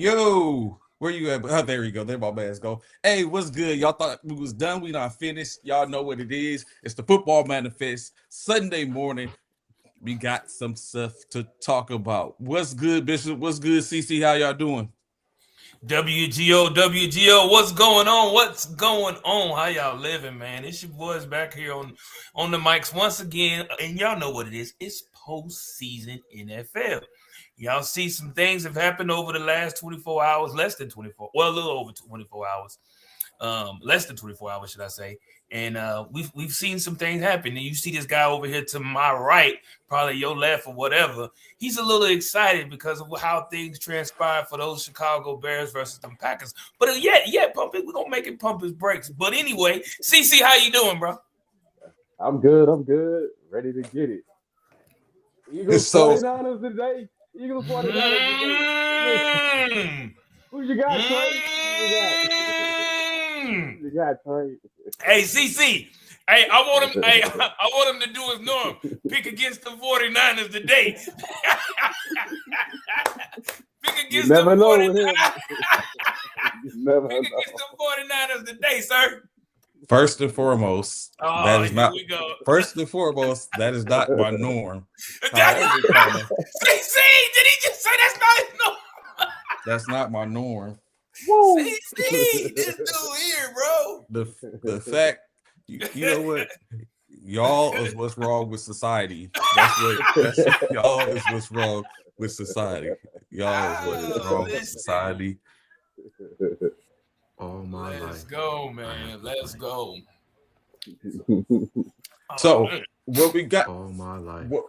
Yo, where you at? Oh, there you go. There my man's go. Hey, what's good? Y'all thought we was done. We not finished. Y'all know what it is. It's the football manifest. Sunday morning. We got some stuff to talk about. What's good, Bishop? What's good, CC? How y'all doing? WGO, what's going on? What's going on? How y'all living, man? It's your boys back here on the mics once again, and y'all know what it is. It's postseason NFL. Y'all see some things have happened over the last 24 hours, less than 24, well, a little over 24 hours, less than 24 hours, should I say? And we've seen some things happen. And you see this guy over here to my right, probably your left or whatever. He's a little excited because of how things transpired for those Chicago Bears versus them Packers. But pump it. We're gonna make it pump his brakes. But anyway, CC, how you doing, bro? I'm good. I'm good. Ready to get it. Eagles So 49ers today. Eagles 49ers today. Who you got, Trey? Who you got? Who you got, Trey? Hey, CC. Hey, I want him. Hey, I want him to do his norm. Pick against the 49ers today. Pick against the 49ers. Pick against the 49ers today, sir. first and foremost, that is not. We go. First and foremost, that is not my norm. CC, did he just say that's not his norm? That's not my norm. CC, this dude here, bro. The fact, you know what? Y'all is what's wrong with society. Y'all is what's wrong with society. Y'all is what is wrong with society. All my life. Let's go, man. Let's go. So what we got? All my life. What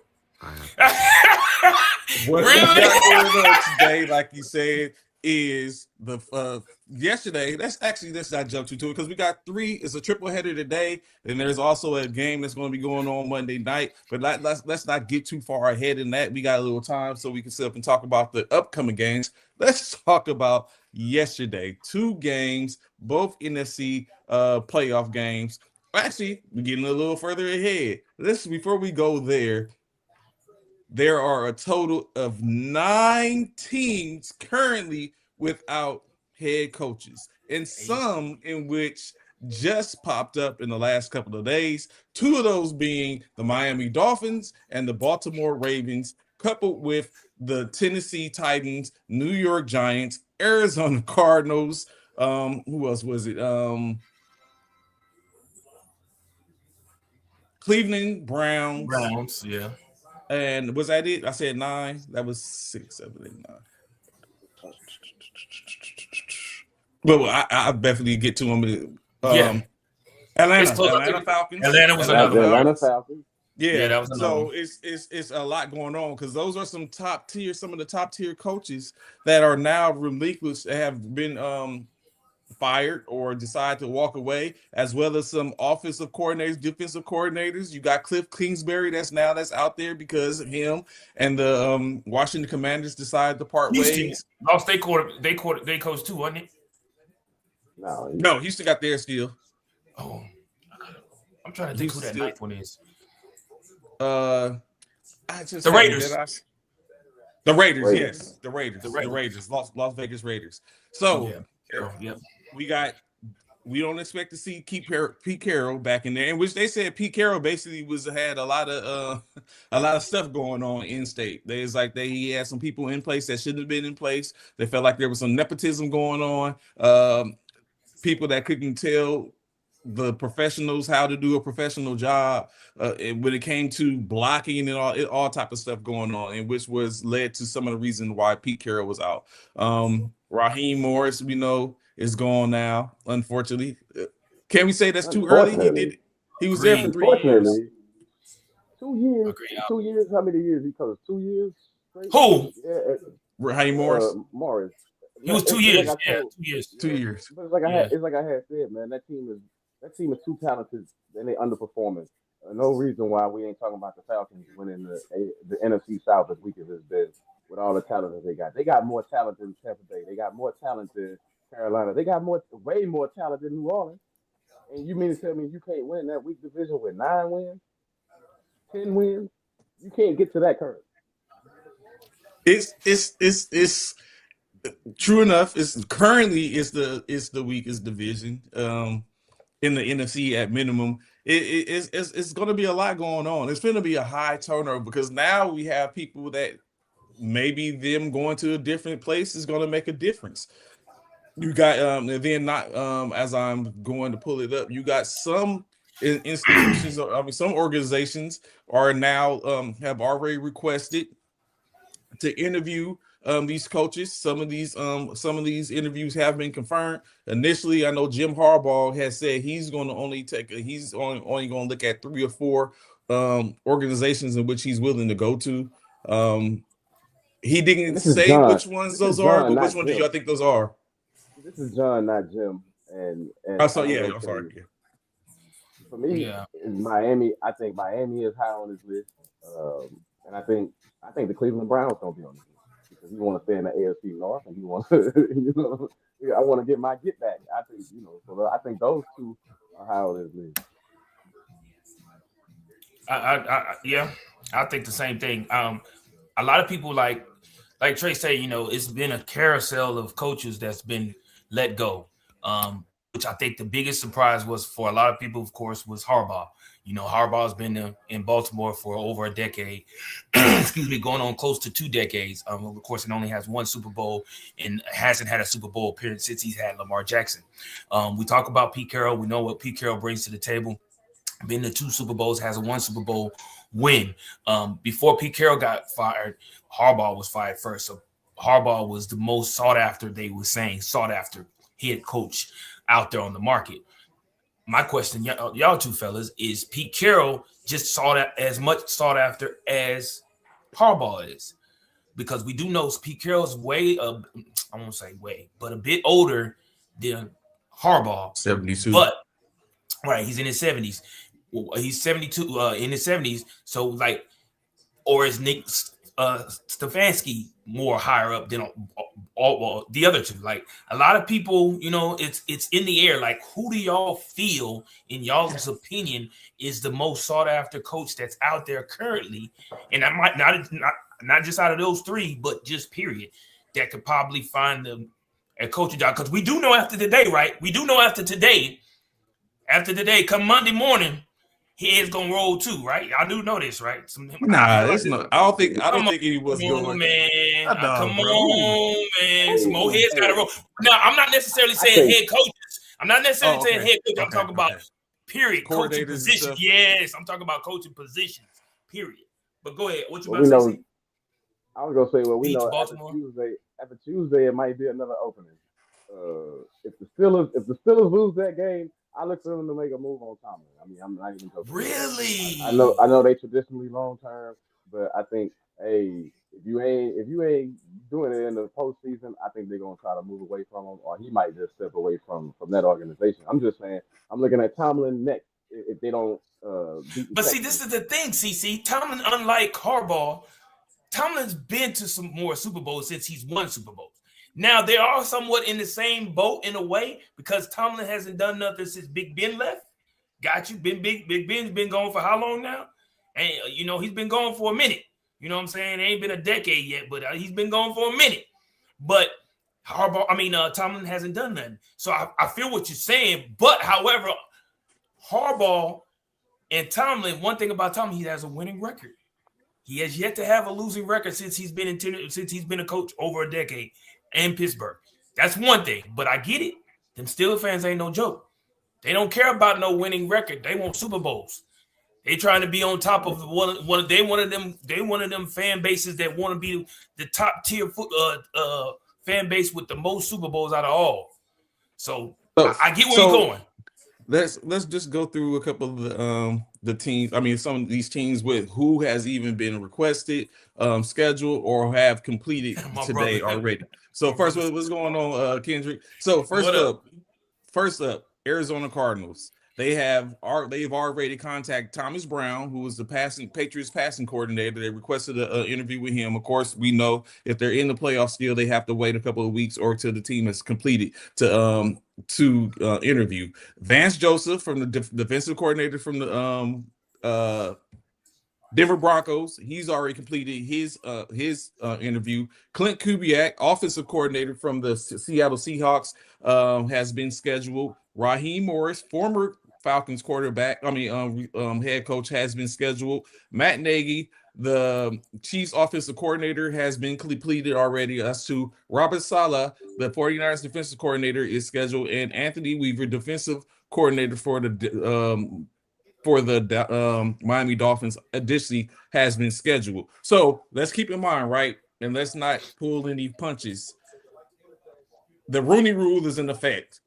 Really? we got going on today, like you said, is the yesterday. Let's not jump to it because we got three. It's a triple header today, and there's also a game that's going to be going on Monday night. But let's not get too far ahead in that. We got a little time so we can sit up and talk about the upcoming games. Let's talk about yesterday. Two games, both NFC playoff games. Actually, we're getting a little further ahead. Before we go there. There are a total of 9 teams currently without head coaches, and some in which just popped up in the last couple of days. 2 of those being the Miami Dolphins and the Baltimore Ravens, coupled with the Tennessee Titans, New York Giants, Arizona Cardinals. Who else was it? Cleveland Browns. Browns, yeah. And was that it? I said 9. That was 6, 7, 8, 9. Well, I definitely get to them. Atlanta Falcons. Atlanta Falcons. Yeah, that was so it's a lot going on because those are some of the top tier coaches that are now relinquished, have been fired or decide to walk away, as well as some offensive coordinators, defensive coordinators. You got Cliff Kingsbury that's out there because of him, and the Washington Commanders decided to part ways. Lost they coach too, wasn't it? No, Houston got theirs still. Oh, I'm trying to think who that ninth one is. The Raiders. The Raiders, yes, the Raiders, Las Vegas Raiders. So. Yeah. We don't expect to see Pete Carroll back in there, in which they said Pete Carroll basically had a lot of stuff going on in state. He had some people in place that shouldn't have been in place. They felt like there was some nepotism going on. People that couldn't tell the professionals how to do a professional job when it came to blocking and all type of stuff going on, and which was led to some of the reason why Pete Carroll was out. Raheem Morris, we know, is gone now, unfortunately. Can we say that's too early? He was there for 3 years. 2 years. 2 years. How many years he coached? 2 years. Who? Raheem Morris. Morris. He was 2 years. Like 2 years. 2 years. But it's like I had said, man. That team is too talented and they underperforming. No reason why we ain't talking about the Falcons winning the NFC South as weak as it's been with all the talent that they got. They got more talent than Tampa Bay. They got more talent than Carolina. They got way more talent than New Orleans. And you mean to tell me you can't win that weak division with 9 wins, 10 wins? You can't get to that curve. It's True enough, it's currently it's the weakest division in the NFC at minimum. It's going to be a lot going on. It's going to be a high turnover because now we have people that maybe them going to a different place is going to make a difference. You got and then not as I'm going to pull it up, you got some institutions, I mean some organizations are now have already requested to interview these coaches. Some of these interviews have been confirmed. Initially, I know Jim Harbaugh has said he's going to only only going to look at 3 or 4 organizations in which he's willing to go to. He didn't say which ones those are, but which one do y'all think those are? This is John, not Jim. And I'm sorry. Yeah. For me, Miami. I think Miami is high on this list, and I think the Cleveland Browns don't be on this list because he want to stay in the AFC North, and he wants to, I want to get my get back. I think so I think those two are high on this list. I think the same thing. A lot of people like Trey say, it's been a carousel of coaches that's been let go. Which I think the biggest surprise was for a lot of people, of course, was Harbaugh. Harbaugh's been in Baltimore for over a decade. Excuse me, going on close to 2 decades. Of course, it only has 1 Super Bowl and hasn't had a Super Bowl appearance since he's had Lamar Jackson. We talk about Pete Carroll. We know what Pete Carroll brings to the table. Been to 2 Super Bowls, has a 1 Super Bowl win. Before Pete Carroll got fired, Harbaugh was fired first. So Harbaugh was the most sought after head coach out there on the market. My question, y'all two fellas, is Pete Carroll just as much sought after as Harbaugh is? Because we do know Pete Carroll's I won't say way, but a bit older than Harbaugh. 72. But right, he's in his 70s. He's 72 in his 70s. So or is Nick Stefanski more higher up than all the other two? A lot of people, it's in the air. Who do y'all feel, in y'all's opinion, is the most sought after coach that's out there currently? And I might not just out of those 3, but just period, that could probably find them a coaching job. Because we do know after today, right? We do know after today, come Monday morning, head's gonna roll too, right? Y'all do know this, right? Nah, that's not. I don't think he was going. Man, come on, man. Some more heads gotta roll. Now, I'm not necessarily saying head coaches. I'm not necessarily saying head coach. I'm talking about period coaching positions. Yes, I'm talking about coaching positions. Period. But go ahead. What you about to say? I was gonna say, we know after Tuesday, it might be another opening. If the Steelers lose that game, I look for them to make a move on Tomlin. I mean, I'm not even joking. Really? I know they traditionally long term, but I think, if you ain't doing it in the postseason, I think they're gonna try to move away from him, or he might just step away from that organization. I'm just saying, I'm looking at Tomlin next if they don't. But see, this is the thing, CC. Tomlin, unlike Harbaugh, Tomlin's been to some more Super Bowls since he's won Super Bowls. Now, they are somewhat in the same boat in a way because Tomlin hasn't done nothing since Big Ben left. Got you? Big Ben's been gone for how long now? And, he's been gone for a minute. You know what I'm saying? It ain't been a decade yet, but he's been gone for a minute. But Tomlin hasn't done nothing. So I feel what you're saying. But, however, Harbaugh and Tomlin, one thing about Tomlin, he has a winning record. He has yet to have a losing record since he's been a coach over a decade. And Pittsburgh. That's one thing, but I get it. Them Steelers fans ain't no joke. They don't care about no winning record. They want Super Bowls. They trying to be on top of one. They one of them fan bases that want to be the top tier fan base with the most Super Bowls out of all. So I get where you're going. Let's just go through a couple of the teams. I mean, some of these teams with who has even been requested, scheduled, or have completed today already. So first, what's going on, Kendrick? So first up, Arizona Cardinals. They've already contacted Thomas Brown, who was the Patriots passing coordinator. They requested an interview with him. Of course, we know if they're in the playoffs still, they have to wait a couple of weeks or till the team is completed to interview. Vance Joseph, from the defensive coordinator from the Denver Broncos, he's already completed his interview. Clint Kubiak, offensive coordinator from the Seattle Seahawks, has been scheduled. Raheem Morris, former Falcons quarterback, head coach, has been scheduled. Matt Nagy, the Chiefs offensive coordinator, has been completed already. As to Robert Saleh, the 49ers defensive coordinator, is scheduled, and Anthony Weaver, defensive coordinator for the Miami Dolphins, additionally has been scheduled. So let's keep in mind, right, and let's not pull any punches. The Rooney Rule is in effect.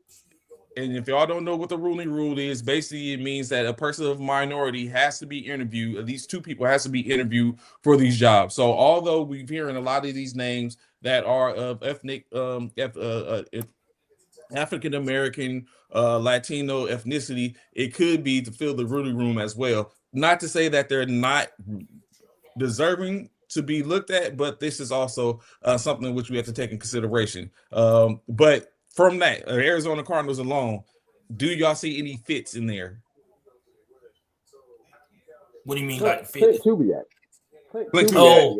And if y'all don't know what the Rooney Rule is, basically it means that a person of minority has to be interviewed. At least two people has to be interviewed for these jobs. So although we're hearing a lot of these names that are of ethnic, African American, Latino ethnicity, it could be to fill the Rooney Room as well. Not to say that they're not deserving to be looked at, but this is also something which we have to take in consideration. But from that, Arizona Cardinals alone, do y'all see any fits in there? What do you mean, Clint Kubiak? Kubiak,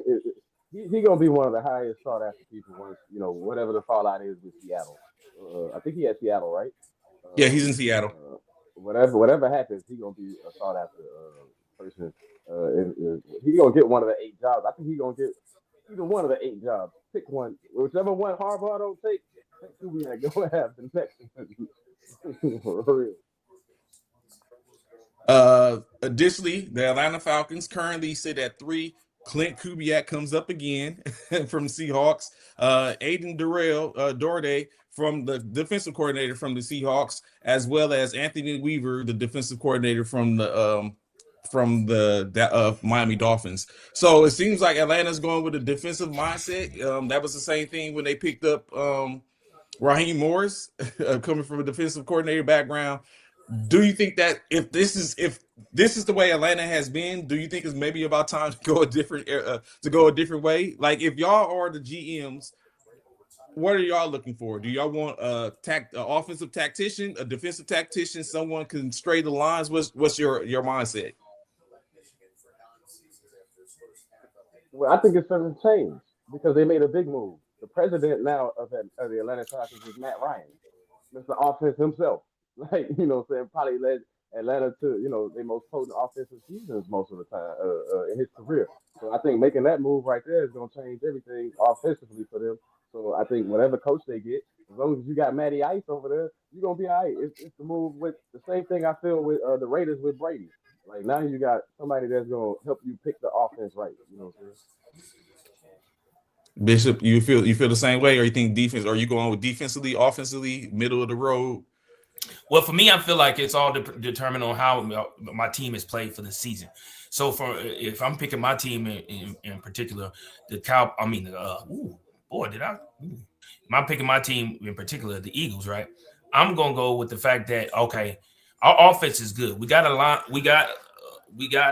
he's gonna be one of the highest sought after people once whatever the fallout is with Seattle. I think he had Seattle, right? Yeah, he's in Seattle. Whatever happens, he's gonna be a sought after person. He's gonna get one of the 8 jobs. I think he's gonna get either one of the 8 jobs. Pick one, whichever one Harbaugh don't take. Kubiak go have the next one. For real. Additionally, the Atlanta Falcons currently sit at 3. Clint Kubiak comes up again from Seahawks. Aiden Dourde from the defensive coordinator from the Seahawks, as well as Anthony Weaver, the defensive coordinator from the Miami Dolphins. So it seems like Atlanta's going with a defensive mindset. That was the same thing when they picked up Raheem Morris, coming from a defensive coordinator background. Do you think that if this is the way Atlanta has been, do you think it's maybe about time to go a different way? Like, if y'all are the GMs, what are y'all looking for? Do y'all want a offensive tactician, a defensive tactician, someone can stray the lines? What's your mindset? Well, I think it's going to change because they made a big move. The president now of the Atlanta Falcons is Matt Ryan, Mr. Offense himself. Like, probably led Atlanta to, their most potent offensive seasons most of the time in his career. So I think making that move right there is going to change everything offensively for them. So I think whatever coach they get, as long as you got Matty Ice over there, you're going to be all right. It's the move with the same thing I feel with the Raiders with Brady. Like, now you got somebody that's going to help you pick the offense right. You know what I'm saying? Bishop, you feel the same way, or you think defense? Are you going with defensively, offensively, middle of the road? Well, for me, I feel like it's all determined on how my team is played for the season. So, if I'm picking my team in particular, I'm picking my team in particular, the Eagles, right? I'm gonna go with the fact that our offense is good. We got a lot. We got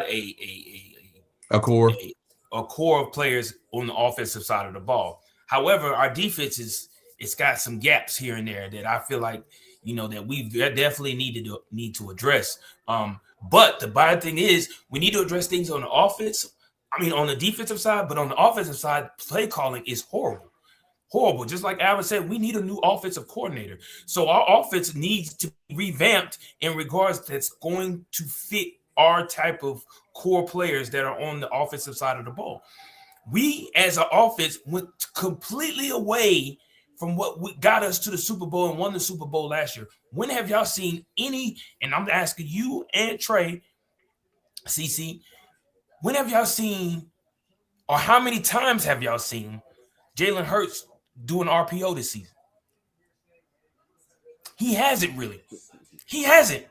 a core of players on the offensive side of the ball. However, our defense it's got some gaps here and there that I feel like that we definitely need to address. But the bad thing is we need to address things on the on the defensive side, but on the offensive side, play calling is horrible. Horrible. Just like Aaron said, we need a new offensive coordinator. So our offense needs to be revamped in regards that's going to fit our type of core players that are on the offensive side of the ball. We, as an offense, went completely away from what got us to the Super Bowl and won the Super Bowl last year. When have y'all seen any, and I'm asking you and Trey, CC, when have y'all seen, or how many times have y'all seen Jalen Hurts do an RPO this season? He hasn't really. He hasn't.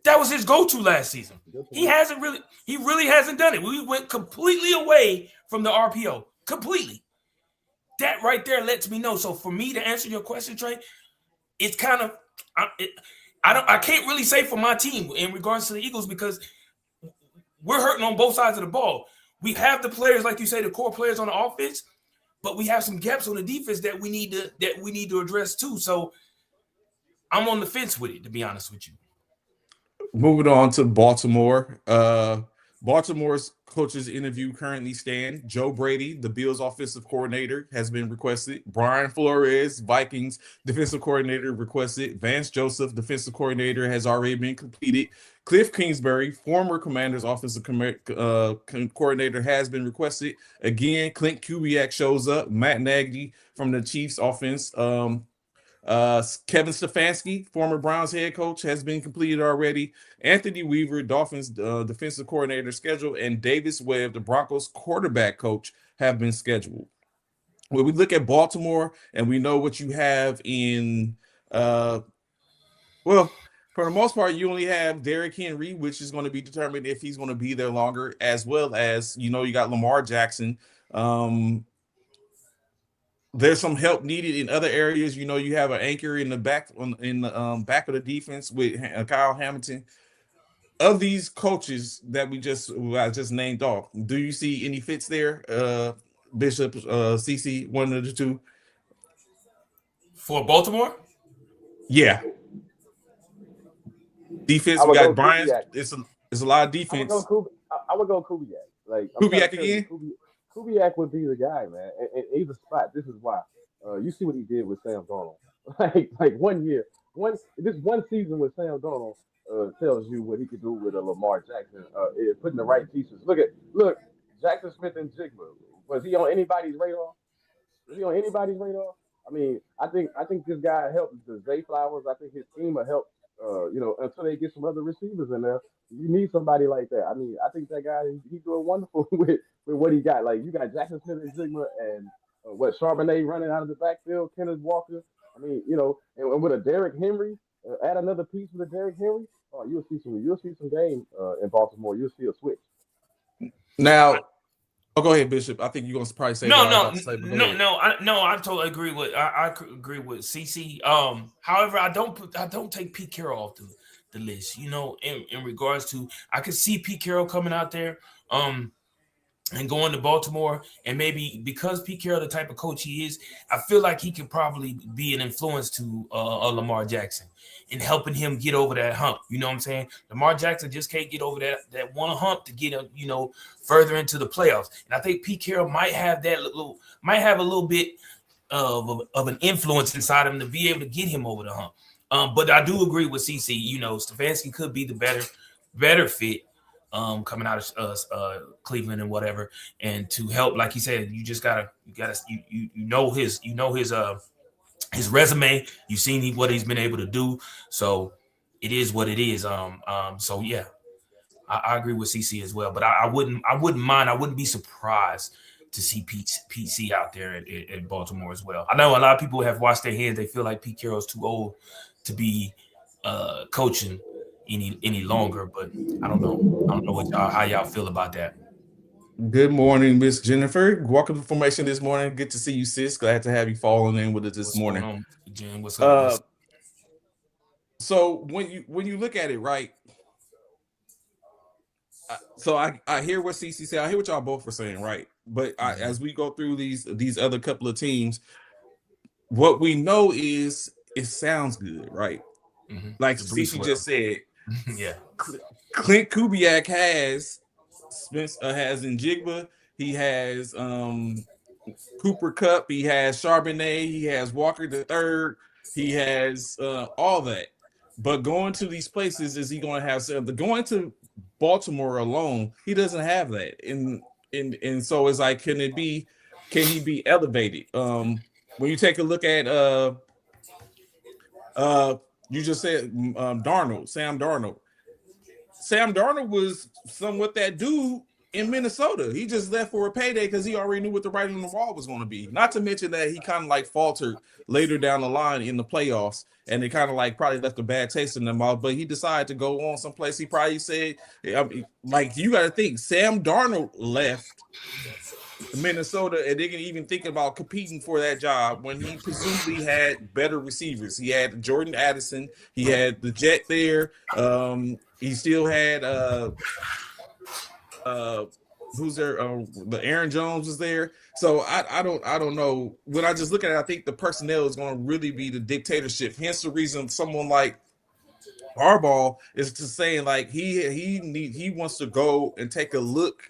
That was his go-to last season. He really hasn't done it. We went completely away from the RPO. Completely. That right there lets me know. So for me to answer your question, Trey, it's kind of I can't really say for my team in regards to the Eagles because we're hurting on both sides of the ball. We have the players, like you say, the core players on the offense, but we have some gaps on the defense that we need to address too. So I'm on the fence with it, to be honest with you. Moving on to Baltimore. Baltimore's coaches interview currently stand. Joe Brady, the Bills offensive coordinator, has been requested. Brian Flores, Vikings defensive coordinator, requested. Vance Joseph, defensive coordinator, has already been completed. Cliff Kingsbury, former Commanders offensive coordinator, has been requested. Again, Clint Kubiak shows up. Matt Nagy from the Chiefs offense. Kevin Stefanski, former Browns head coach, has been completed already. Anthony Weaver, Dolphins defensive coordinator, scheduled, and Davis Webb, the Broncos quarterback coach, have been scheduled. When we look at Baltimore, and we know what you have in, well, for the most part, you only have Derrick Henry, which is going to be determined if he's going to be there longer, as well as, you got Lamar Jackson. There's some help needed in other areas. You have an anchor in the back back of the defense with Kyle Hamilton. Of these coaches that I just named off, do you see any fits there? Bishop, CC, one of the two for Baltimore. Yeah, defense. We got Brian. It's a lot of defense. I would go Kubiak. Like Kubiak again. Kubiak would be the guy, man. And he's a spot. This is why. You see what he did with Sam Darnold. like 1 year, this one season with Sam Darnold tells you what he could do with a Lamar Jackson. Putting the right pieces. Look, Jackson Smith-Njigba. Was he on anybody's radar? I mean, I think this guy helped the Zay Flowers. I think his team will help. Until they get some other receivers in there, you need somebody like that. I mean, I think that guy he's doing wonderful with what he got. Like you got Jackson Smith-Njigba and Charbonnet running out of the backfield, Kenneth Walker. I mean, and with a Derrick Henry, add another piece with a Derrick Henry. Oh, you'll see some game in Baltimore. You'll see a switch. Now, go ahead, Bishop. I think you're gonna probably say no. I totally agree with. I agree with CC. However, I don't take Pete Carroll off the list. In regards to, I could see Pete Carroll coming out there. And going to Baltimore, and maybe because Pete Carroll, the type of coach he is, I feel like he could probably be an influence to Lamar Jackson in helping him get over that hump. You know what I'm saying? Lamar Jackson just can't get over that one hump to get him, further into the playoffs. And I think Pete Carroll might have a little bit of an influence inside him to be able to get him over the hump. But I do agree with CC. Stefanski could be the better fit. Coming out of Cleveland and whatever, and to help, like he said, you gotta his resume. You've seen what he's been able to do, so it is what it is. So yeah, I agree with CC as well, but I wouldn't mind. I wouldn't be surprised to see Pete C out there at Baltimore as well. I know a lot of people have washed their hands. They feel like Pete Carroll's too old to be coaching any longer, but I don't know how y'all feel about that. Good morning, Miss Jennifer. Welcome to Formation this morning. Good to see you, sis. Glad to have you falling in with us this morning. Jen, what's up? So when you look at it, right? So I hear what CC said. I hear what y'all both are saying, right? But as we go through these other couple of teams, what we know is it sounds good, right? Mm-hmm. Like CC just said. Yeah, Clint Kubiak has Njigba, he has Cooper Kupp, he has Charbonnet, he has Walker III, he has all that. But going to these places, is he going to have going to Baltimore alone? He doesn't have that, and so it's like, can he be elevated? When you take a look at you just said Sam Darnold. Sam Darnold was somewhat that dude in Minnesota. He just left for a payday because he already knew what the writing on the wall was going to be. Not to mention that he kind of like faltered later down the line in the playoffs, and it kind of like probably left a bad taste in their mouth. But he decided to go on someplace. He probably said, like, you got to think, Sam Darnold left Minnesota, and they can even think about competing for that job when he presumably had better receivers. He had Jordan Addison, he had the Jet there. He still had who's there? The Aaron Jones was there. So I don't know. When I just look at it, I think the personnel is going to really be the dictatorship. Hence the reason someone like Harbaugh is to saying like he wants to go and take a look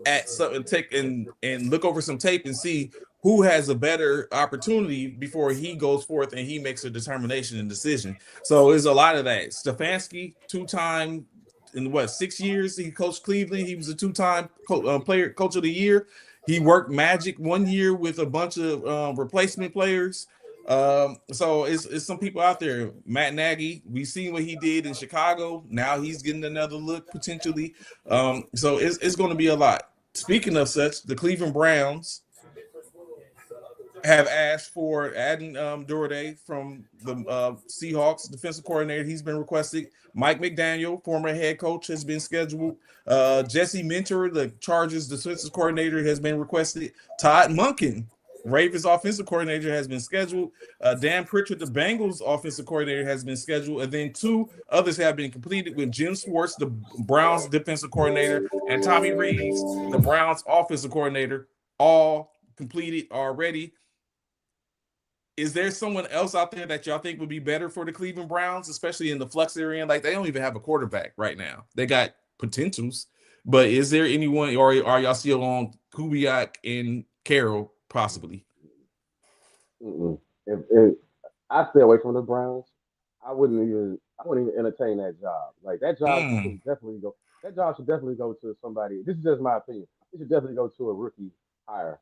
at something, and look over some tape and see who has a better opportunity before he goes forth and he makes a determination and decision. So there's a lot of that. Stefanski, 2-time in 6 years he coached Cleveland. He was a 2-time coach of the year. He worked Magic 1 year with a bunch of replacement players. So it's some people out there. Matt Nagy, we seen what he did in Chicago. Now he's getting another look potentially. So it's going to be a lot. Speaking of such, the Cleveland Browns have asked for adding Doherty from the Seahawks defensive coordinator. He's been requested. Mike McDaniel, former head coach, has been scheduled. Jesse Minter, the Chargers defensive coordinator, has been requested. Todd Monken, Ravens offensive coordinator, has been scheduled. Dan Pritchard, the Bengals offensive coordinator, has been scheduled. And then 2 others have been completed with Jim Schwartz, the Browns defensive coordinator, and Tommy Reeves, the Browns offensive coordinator, all completed already. Is there someone else out there that y'all think would be better for the Cleveland Browns, especially in the flux area? Like, they don't even have a quarterback right now. They got potentials, but is there anyone, or are y'all still on Kubiak and Carroll possibly? If I stay away from the Browns, I wouldn't even entertain that job. Like, that job should definitely go. That job should definitely go to somebody. This is just my opinion. It should definitely go to a rookie hire.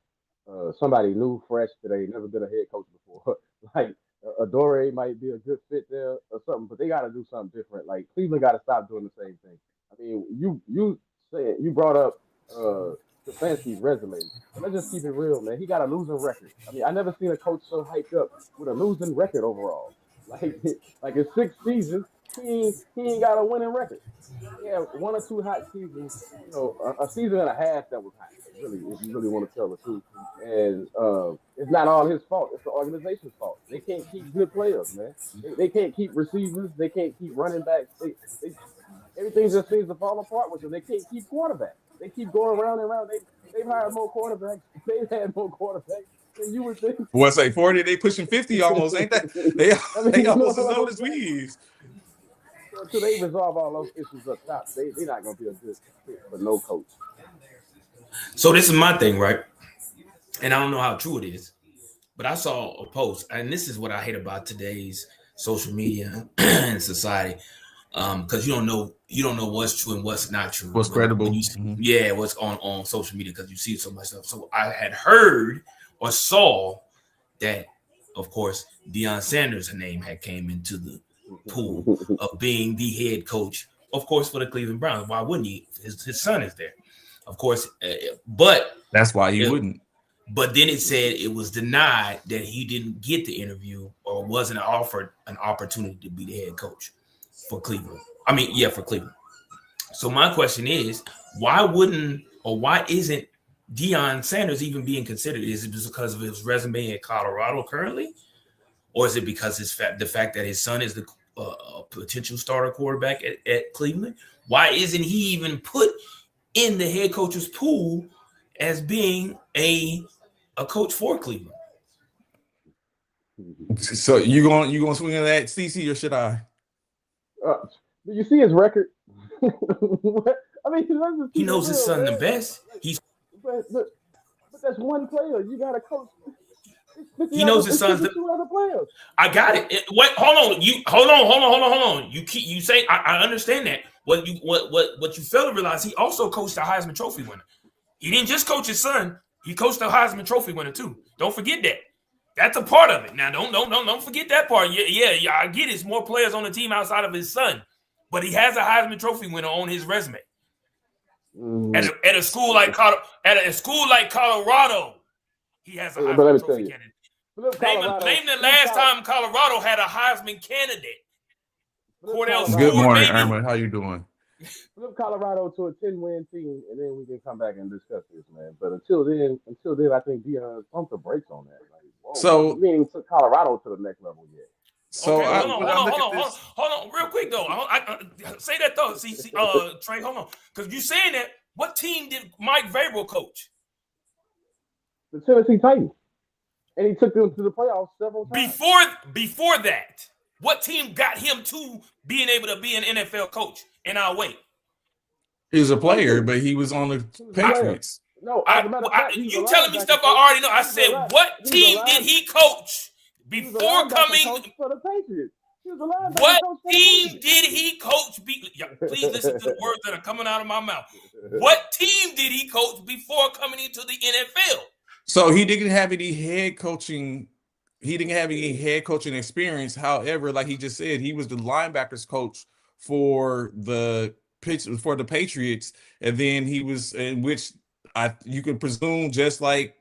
Somebody new, fresh, that ain't never been a head coach before. Like, Adore might be a good fit there or something, but they got to do something different. Like, Cleveland got to stop doing the same thing. I mean, you brought up Stefanski's resume. Let's just keep it real, man. He got a losing record. I mean, I never seen a coach so hyped up with a losing record overall. Like in 6 seasons, he ain't got a winning record. Yeah, 1 or 2 hot seasons. A season and a half that was hot. Really, if you really want to tell the truth. And it's not all his fault. It's the organization's fault. They can't keep good players, man. They can't keep receivers. They can't keep running backs. Everything just seems to fall apart with them. They can't keep quarterbacks. They keep going around and around. They've hired more quarterbacks. They've had more quarterbacks than you would think. What's like 40? They pushing 50 almost, ain't that? They almost as old as we is. Until they resolve all those issues up top, they're not going to be a good fit for no coach. So this is my thing, right? And I don't know how true it is, but I saw a post, and this is what I hate about today's social media and society, because you don't know what's true and what's not true. What's credible? Yeah, what's on social media, because you see so much stuff. So I had heard or saw that, of course, Deion Sanders' name had came into the pool of being the head coach, of course, for the Cleveland Browns. Why wouldn't he? His son is there. Of course, but that's why he wouldn't. But then it said it was denied that he didn't get the interview or wasn't offered an opportunity to be the head coach for Cleveland. For Cleveland. So my question is, why isn't Deion Sanders even being considered? Is it because of his resume in Colorado currently, or is it because the fact that his son is the potential starter quarterback at Cleveland? Why isn't he even put in the head coach's pool as being a coach for Cleveland? So you gonna swing at that, CC, or should I? Do you see his record? I mean, he knows his son the best. But that's one player. You got to coach. He knows his son's 2 other players. I got it. Hold on. You say I understand that. What you fail to realize, he also coached a Heisman Trophy winner. He didn't just coach his son. He coached a Heisman Trophy winner too. Don't forget that. That's a part of it. Now, don't forget that part. Yeah. I get it. It's more players on the team outside of his son, but he has a Heisman Trophy winner on his resume. At a school like Colorado, he has a Heisman Trophy candidate. Name the last time Colorado had a Heisman candidate. Good morning, Irma. How you doing? Flip Colorado to a 10-win team, and then we can come back and discuss this, man. But until then, I think Deion pumped the brakes on that. Like, whoa, so we ain't took Colorado to the next level yet. So okay, hold on, real quick though. I say that though. See, Trey, hold on, because you saying that. What team did Mike Vrabel coach? The Tennessee Titans, and he took them to the playoffs several times. Before that, What team got him to being able to be an NFL coach in our way? He was a player, but he was on the Patriots. No, as a matter of fact, you telling me stuff I already know. I said, what team did he coach before coming? For the Patriots. What team did he coach? Please listen to the words that are coming out of my mouth. What team did he coach before coming into the NFL? So he didn't have any head coaching. He didn't have any head coaching experience. However, like he just said, he was the linebackers coach for the Patriots, and then he was in which you can presume just like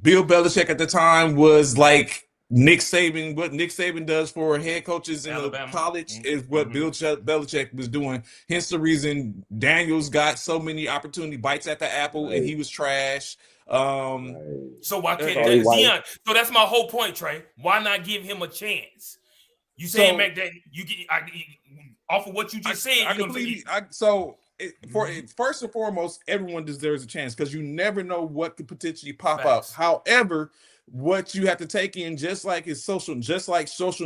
Bill Belichick at the time was like Nick Saban. What Nick Saban does for head coaches in Alabama. College is what Bill Belichick was doing. Hence the reason Daniels got so many opportunity bites at the apple, and he was trash. So why can't Deion? So that's my whole point, Trey. Why not give him a chance? You saying back that you get off of what you just said? First and foremost, everyone deserves a chance because you never know what could potentially pop up. However, what you have to take in, just like social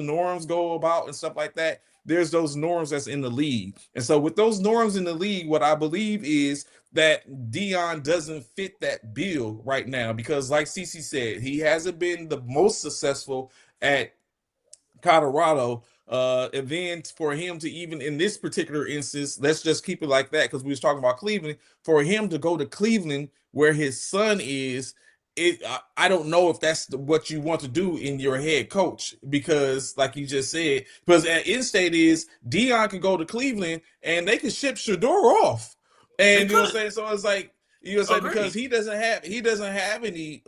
norms go about and stuff like that, there's those norms that's in the league. And so with those norms in the league, what I believe is that Deion doesn't fit that bill right now because, like CeCe said, he hasn't been the most successful at Colorado. And then for him to even in this particular instance, let's just keep it like that because we was talking about Cleveland. For him to go to Cleveland where his son is, I don't know if that's what you want to do in your head coach because, like you just said, because at in-state is Deion could go to Cleveland and they could ship Shedeur off, and you know what I'm saying. So it's like because he doesn't have any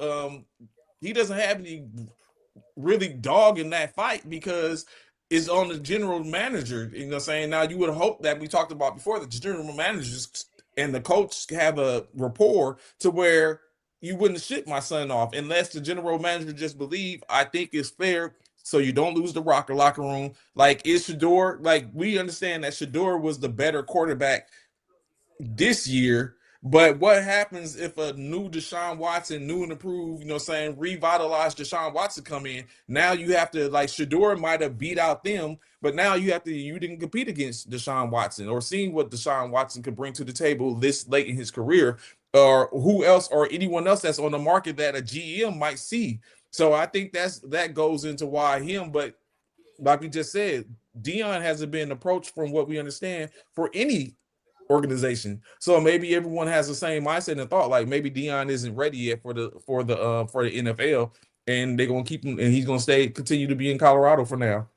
really dog in that fight because it's on the general manager. You know what I'm saying. Now you would hope that we talked about before that the general managers and the coach have a rapport to where you wouldn't ship my son off unless the general manager just believe I think it's fair so you don't lose the locker room. Like, is Shedeur, like, we understand that Shedeur was the better quarterback this year, but what happens if a new Deshaun Watson, new and improved, you know what I'm saying, revitalized Deshaun Watson come in? Now you have to, like, Shedeur might have beat out them, but now you didn't compete against Deshaun Watson or seeing what Deshaun Watson could bring to the table this late in his career, or who else or anyone else that's on the market that a GM might see. So I think that goes into why him, but like we just said, Deion hasn't been approached from what we understand for any organization. So maybe everyone has the same mindset and thought like maybe Deion isn't ready yet for the NFL, and they're gonna keep him and he's gonna continue to be in Colorado for now.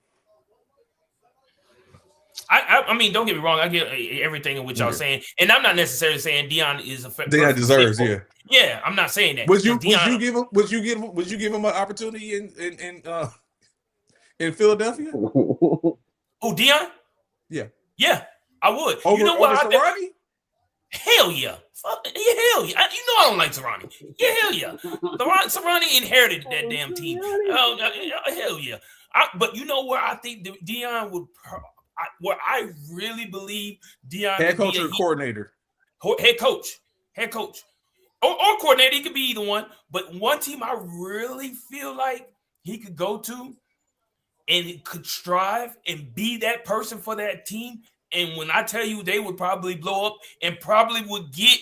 I mean, don't get me wrong. I get everything in which y'all saying, and I'm not necessarily saying Deion is a Deion deserves, yeah. I'm not saying that. Would you give him an opportunity in Philadelphia? Oh, Deion? Yeah, I would. You know what? Sirianni? Hell yeah. Hell yeah. You know I don't like Sirianni. Yeah, hell yeah. Sirianni inherited that damn team. Hell yeah. But you know where I think Deion would. Where I really believe Deion head coach or coordinator, head coach, or coordinator. He could be either one. But one team I really feel like he could go to, and he could strive and be that person for that team. And when I tell you, they would probably blow up and probably would get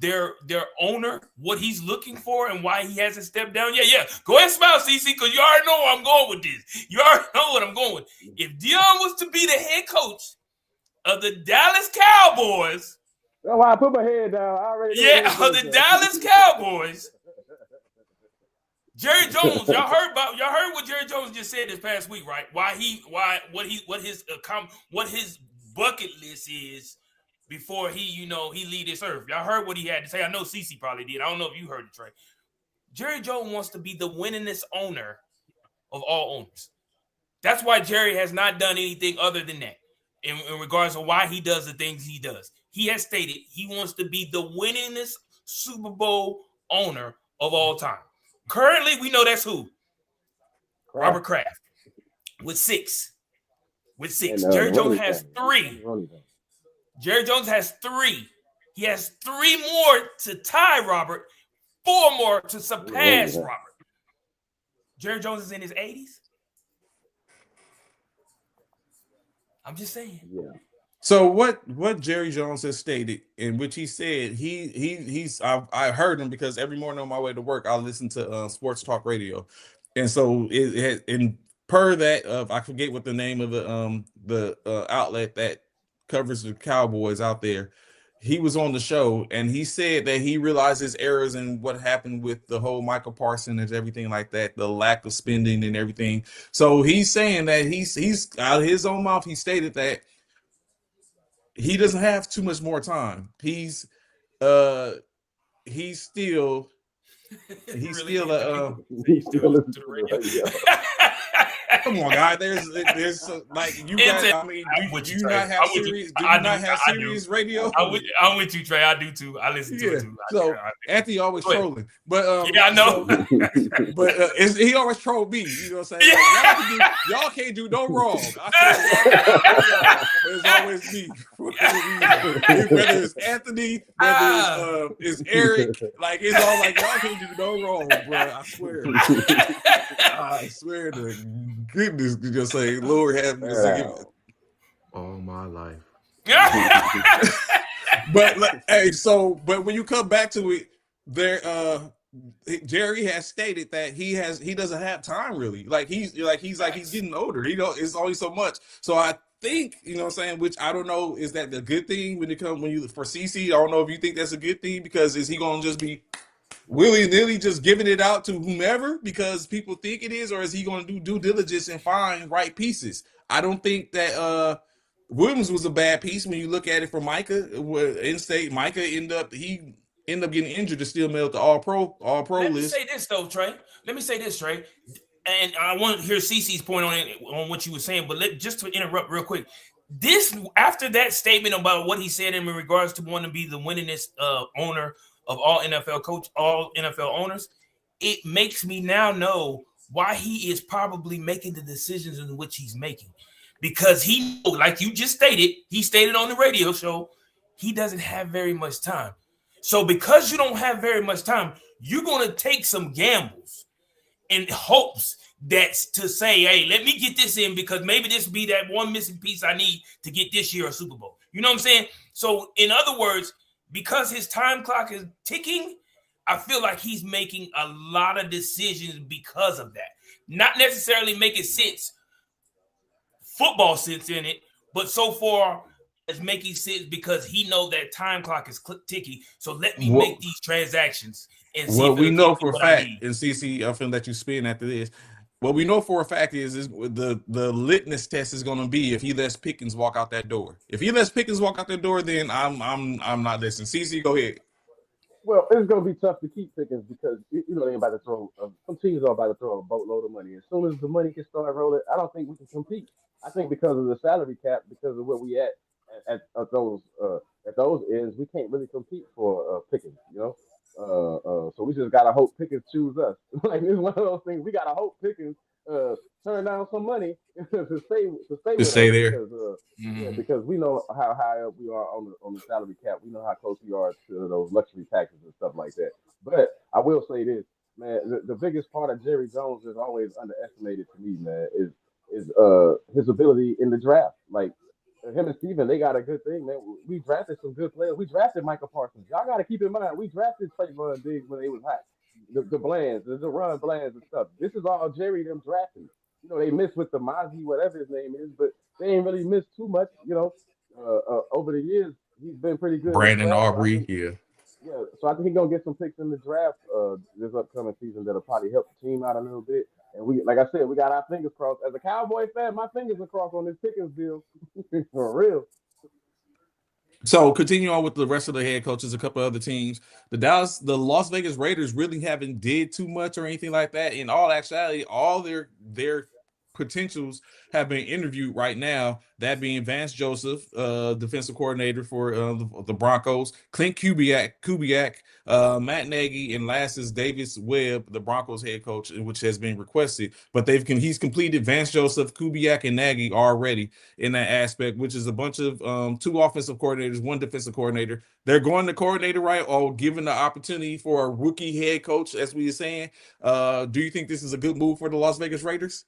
their owner what he's looking for and why he hasn't stepped down. Yeah. Go ahead, smile, CeCe, because you already know where I'm going with this. You already know what I'm going with. If Deion was to be the head coach of the Dallas Cowboys, that's why I put my head down. I already of the Dallas Cowboys. Jerry Jones, y'all heard what Jerry Jones just said this past week, right? What his bucket list is before he leave this earth. Y'all heard what he had to say. I know CeCe probably did. I don't know if you heard it, Trey. Jerry Jones wants to be the winningest owner of all owners. That's why Jerry has not done anything other than that in regards to why he does the things he does. He has stated he wants to be the winningest Super Bowl owner of all time. Currently, we know that's who? Robert Kraft with 6. Jerry Jones has 3. Jerry Jones has 3. He has 3 more to tie Robert, 4 more to surpass Robert. Jerry Jones is in his 80s. I'm just saying. Yeah. So what Jerry Jones has stated, in which he said I heard him because every morning on my way to work I listen to sports talk radio, and so and per that of I forget what the name of the outlet that covers the Cowboys out there. He was on the show and he said that he realized his errors and what happened with the whole Michael Parsons and everything like that, the lack of spending and everything. So he's saying that he's out of his own mouth. He stated that he doesn't have too much more time. He's still He still listens to the radio. come on, guy. There's like you guys. I mean, do you not have serious? Do you not have serious radio? I'm with you, Trey. I do too. I listen to it too. So Anthony always trolling, but yeah, I know. But he always troll me. You know what I'm saying? Like, y'all can't do no wrong. I said, it's always me. Whether it's Anthony, whether it's Eric, like it's all like y'all can't do no wrong, bro. I swear. I swear to goodness, you just say, Lord have mercy all my life. But but when you come back to it, Jerry has stated that he doesn't have time really. He's getting older. It's only so much. So I think, you know what I'm saying, which I don't know, is that the good thing for CC? I don't know if you think that's a good thing, because is he gonna just be willy-nilly just giving it out to whomever because people think it is, or is he going to do due diligence and find right pieces? I don't think that Williams was a bad piece when you look at it for Micah. In-state Micah ended up getting injured to still made the all-pro list. Let me say this though, Trey. And I want to hear CC's point on what you were saying, but just to interrupt real quick. This, after that statement about what he said in regards to wanting to be the winningest owner of all NFL owners, it makes me now know why he is probably making the decisions in which he's making. Because he, like you just stated, he stated on the radio show, he doesn't have very much time. So because you don't have very much time, you're going to take some gambles in hopes that's to say, hey, let me get this in because maybe this will be that one missing piece I need to get this year a Super Bowl. You know what I'm saying? So in other words, because his time clock is ticking, I feel like he's making a lot of decisions because of that. Not necessarily making sense, football sense in it, but so far as making sense because he knows that time clock is ticking. So let me make these transactions. And see we know for a fact, and CC, I feel that you spin after this. What we know for a fact is the litmus test is going to be if he lets Pickens walk out that door. If he lets Pickens walk out that door, then I'm not listening. CC, go ahead. Well, it's going to be tough to keep Pickens because they're about to throw. Some teams are about to throw a boatload of money. As soon as the money can start rolling, I don't think we can compete. I think because of the salary cap, because of where we at those ends, we can't really compete for Pickens. So we just gotta hope Pickens choose us. Like it's one of those things. We gotta hope Pickens turn down some money to stay there. Because, because we know how high up we are on the salary cap. We know how close we are to those luxury taxes and stuff like that. But I will say this, man. The biggest part of Jerry Jones is always underestimated to me, man. Is his ability in the draft. Like him and Steven, they got a good thing, man. We drafted some good players. We drafted Michael Parsons. Y'all got to keep in mind, we drafted Trayvon Diggs when they was hot. The Blands, the Ron Blands and stuff. This is all Jerry them drafting. They missed with the Mozzie, whatever his name is, but they ain't really missed too much. Over the years, he's been pretty good. Brandon Aubrey, yeah. Yeah, so I think he's gonna get some picks in the draft this upcoming season that'll probably help the team out a little bit. And we, like I said, we got our fingers crossed. As a Cowboy fan, my fingers are crossed on this Pickens deal. For real. So continue on with the rest of the head coaches, a couple other teams. The Las Vegas Raiders really haven't did too much or anything like that. In all actuality, all their potentials have been interviewed right now, that being Vance Joseph, defensive coordinator for the Broncos, Clint Kubiak, Matt Nagy, and last is Davis Webb, the Broncos head coach, which has been requested. But he's completed Vance Joseph, Kubiak, and Nagy already in that aspect, which is a bunch of 2 offensive coordinators, 1 defensive coordinator. They're going to coordinator right, or given the opportunity for a rookie head coach, as we were saying. Do you think this is a good move for the Las Vegas Raiders?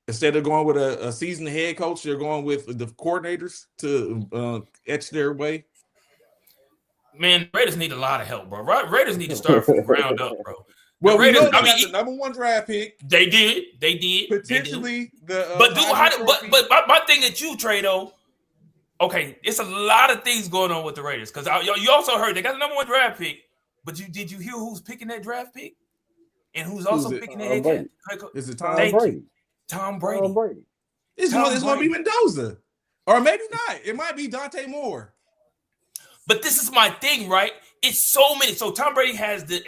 Instead of going with a seasoned head coach, they're going with the coordinators to etch their way. Man, Raiders need a lot of help, bro. Raiders need to start from the ground up, bro. Well, Raiders, we know they got the number 1 draft pick. They did. Potentially the. But my thing at you, Trey, though. Okay, it's a lot of things going on with the Raiders because you also heard they got the number 1 draft pick. But did you hear who's picking that draft pick? And who's also picking the head coach? Is it Tom Brady? Tom Brady. It's going to be Mendoza. Or maybe not. It might be Dante Moore. But this is my thing, right? It's so many. So Tom Brady has the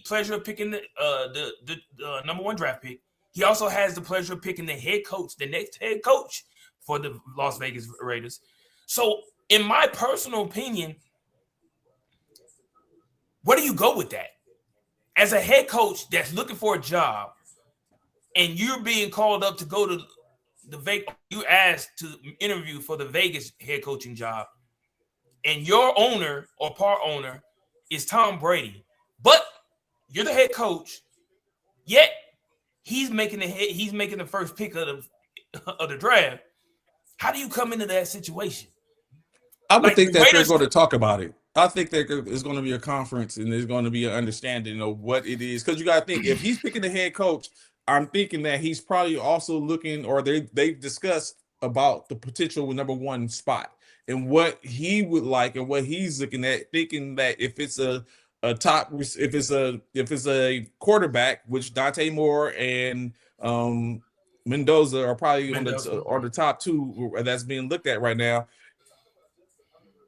pleasure of picking the number 1 draft pick. He also has the pleasure of picking the head coach, the next head coach for the Las Vegas Raiders. So in my personal opinion, where do you go with that? As a head coach that's looking for a job and you're being called up to go to the Vegas, you asked to interview for the Vegas head coaching job, and your owner or part owner is Tom Brady, but you're the head coach, yet he's making the first pick of the draft. How do you come into that situation? I would think that they're going to talk about it. I think there's going to be a conference and there's going to be an understanding of what it is. Because you got to think, if he's picking the head coach, I'm thinking that he's probably also looking, or they've discussed about the potential number 1 spot and what he would like and what he's looking at, thinking that if it's a quarterback, which Dante Moore and Mendoza are probably on the top 2 that's being looked at right now,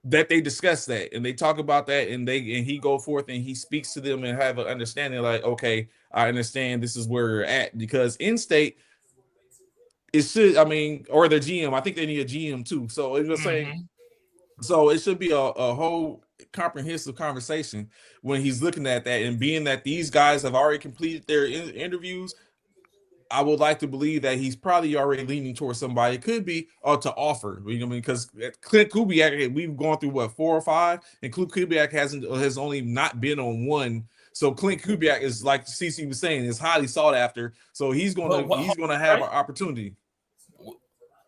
that they discuss that and they talk about that and he go forth and he speaks to them and have an understanding like, okay, I understand this is where you're at, because in-state it should, or the GM, I think they need a GM too. So it's just saying, so it should be a whole comprehensive conversation when he's looking at that, and being that these guys have already completed their interviews, I would like to believe that he's probably already leaning towards somebody. It could be to offer, you know what I mean? Because Clint Kubiak, we've gone through 4 or 5, and Clint Kubiak has only not been on 1. So Clint Kubiak is, like CC was saying, is highly sought after. So he's gonna have an opportunity.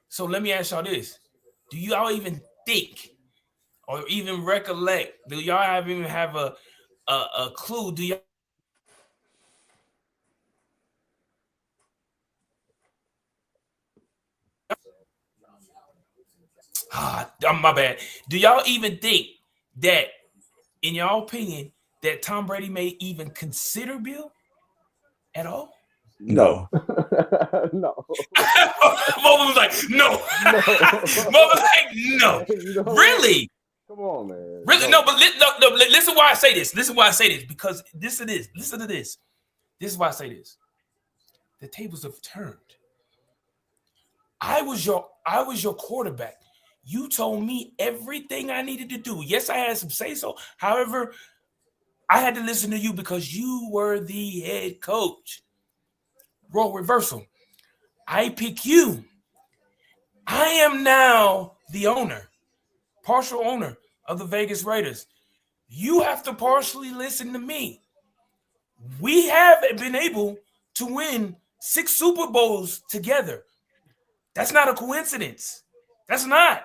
So let me ask y'all this: do y'all even think, or even recollect? Do y'all even have a clue? Do y'all? My bad. Do y'all even think that, in your opinion, that Tom Brady may even consider Bill at all? No. No. Mo was like, no. Mo was like, no. Really? Come on, man. Really? No, but listen why I say this. Listen why I say this. Because listen to this. This is why I say this. The tables have turned. I was your quarterback. You told me everything I needed to do. Yes, I had some say-so. However, I had to listen to you because you were the head coach. Role reversal. I pick you. I am now the owner, partial owner of the Vegas Raiders. You have to partially listen to me. We have been able to win 6 Super Bowls together. That's not a coincidence. That's not.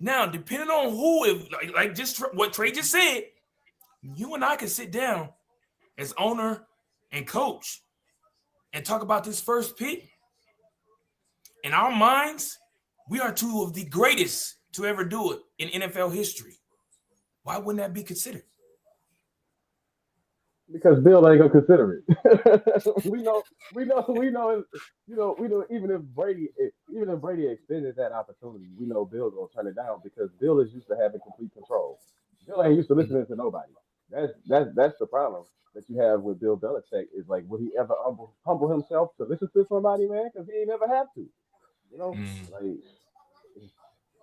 Now, depending on who, if like just what Trey just said, you and I can sit down as owner and coach and talk about this first pick. In our minds, we are 2 of the greatest to ever do it in NFL history. Why wouldn't that be considered? Because Bill ain't gonna consider it. we know. Even if Brady extended that opportunity, we know Bill's gonna turn it down because Bill is used to having complete control. Bill ain't used to listening to nobody. That's the problem that you have with Bill Belichick is like, will he ever humble himself to listen to somebody, man? Because he ain't never have to. You know, Mm. like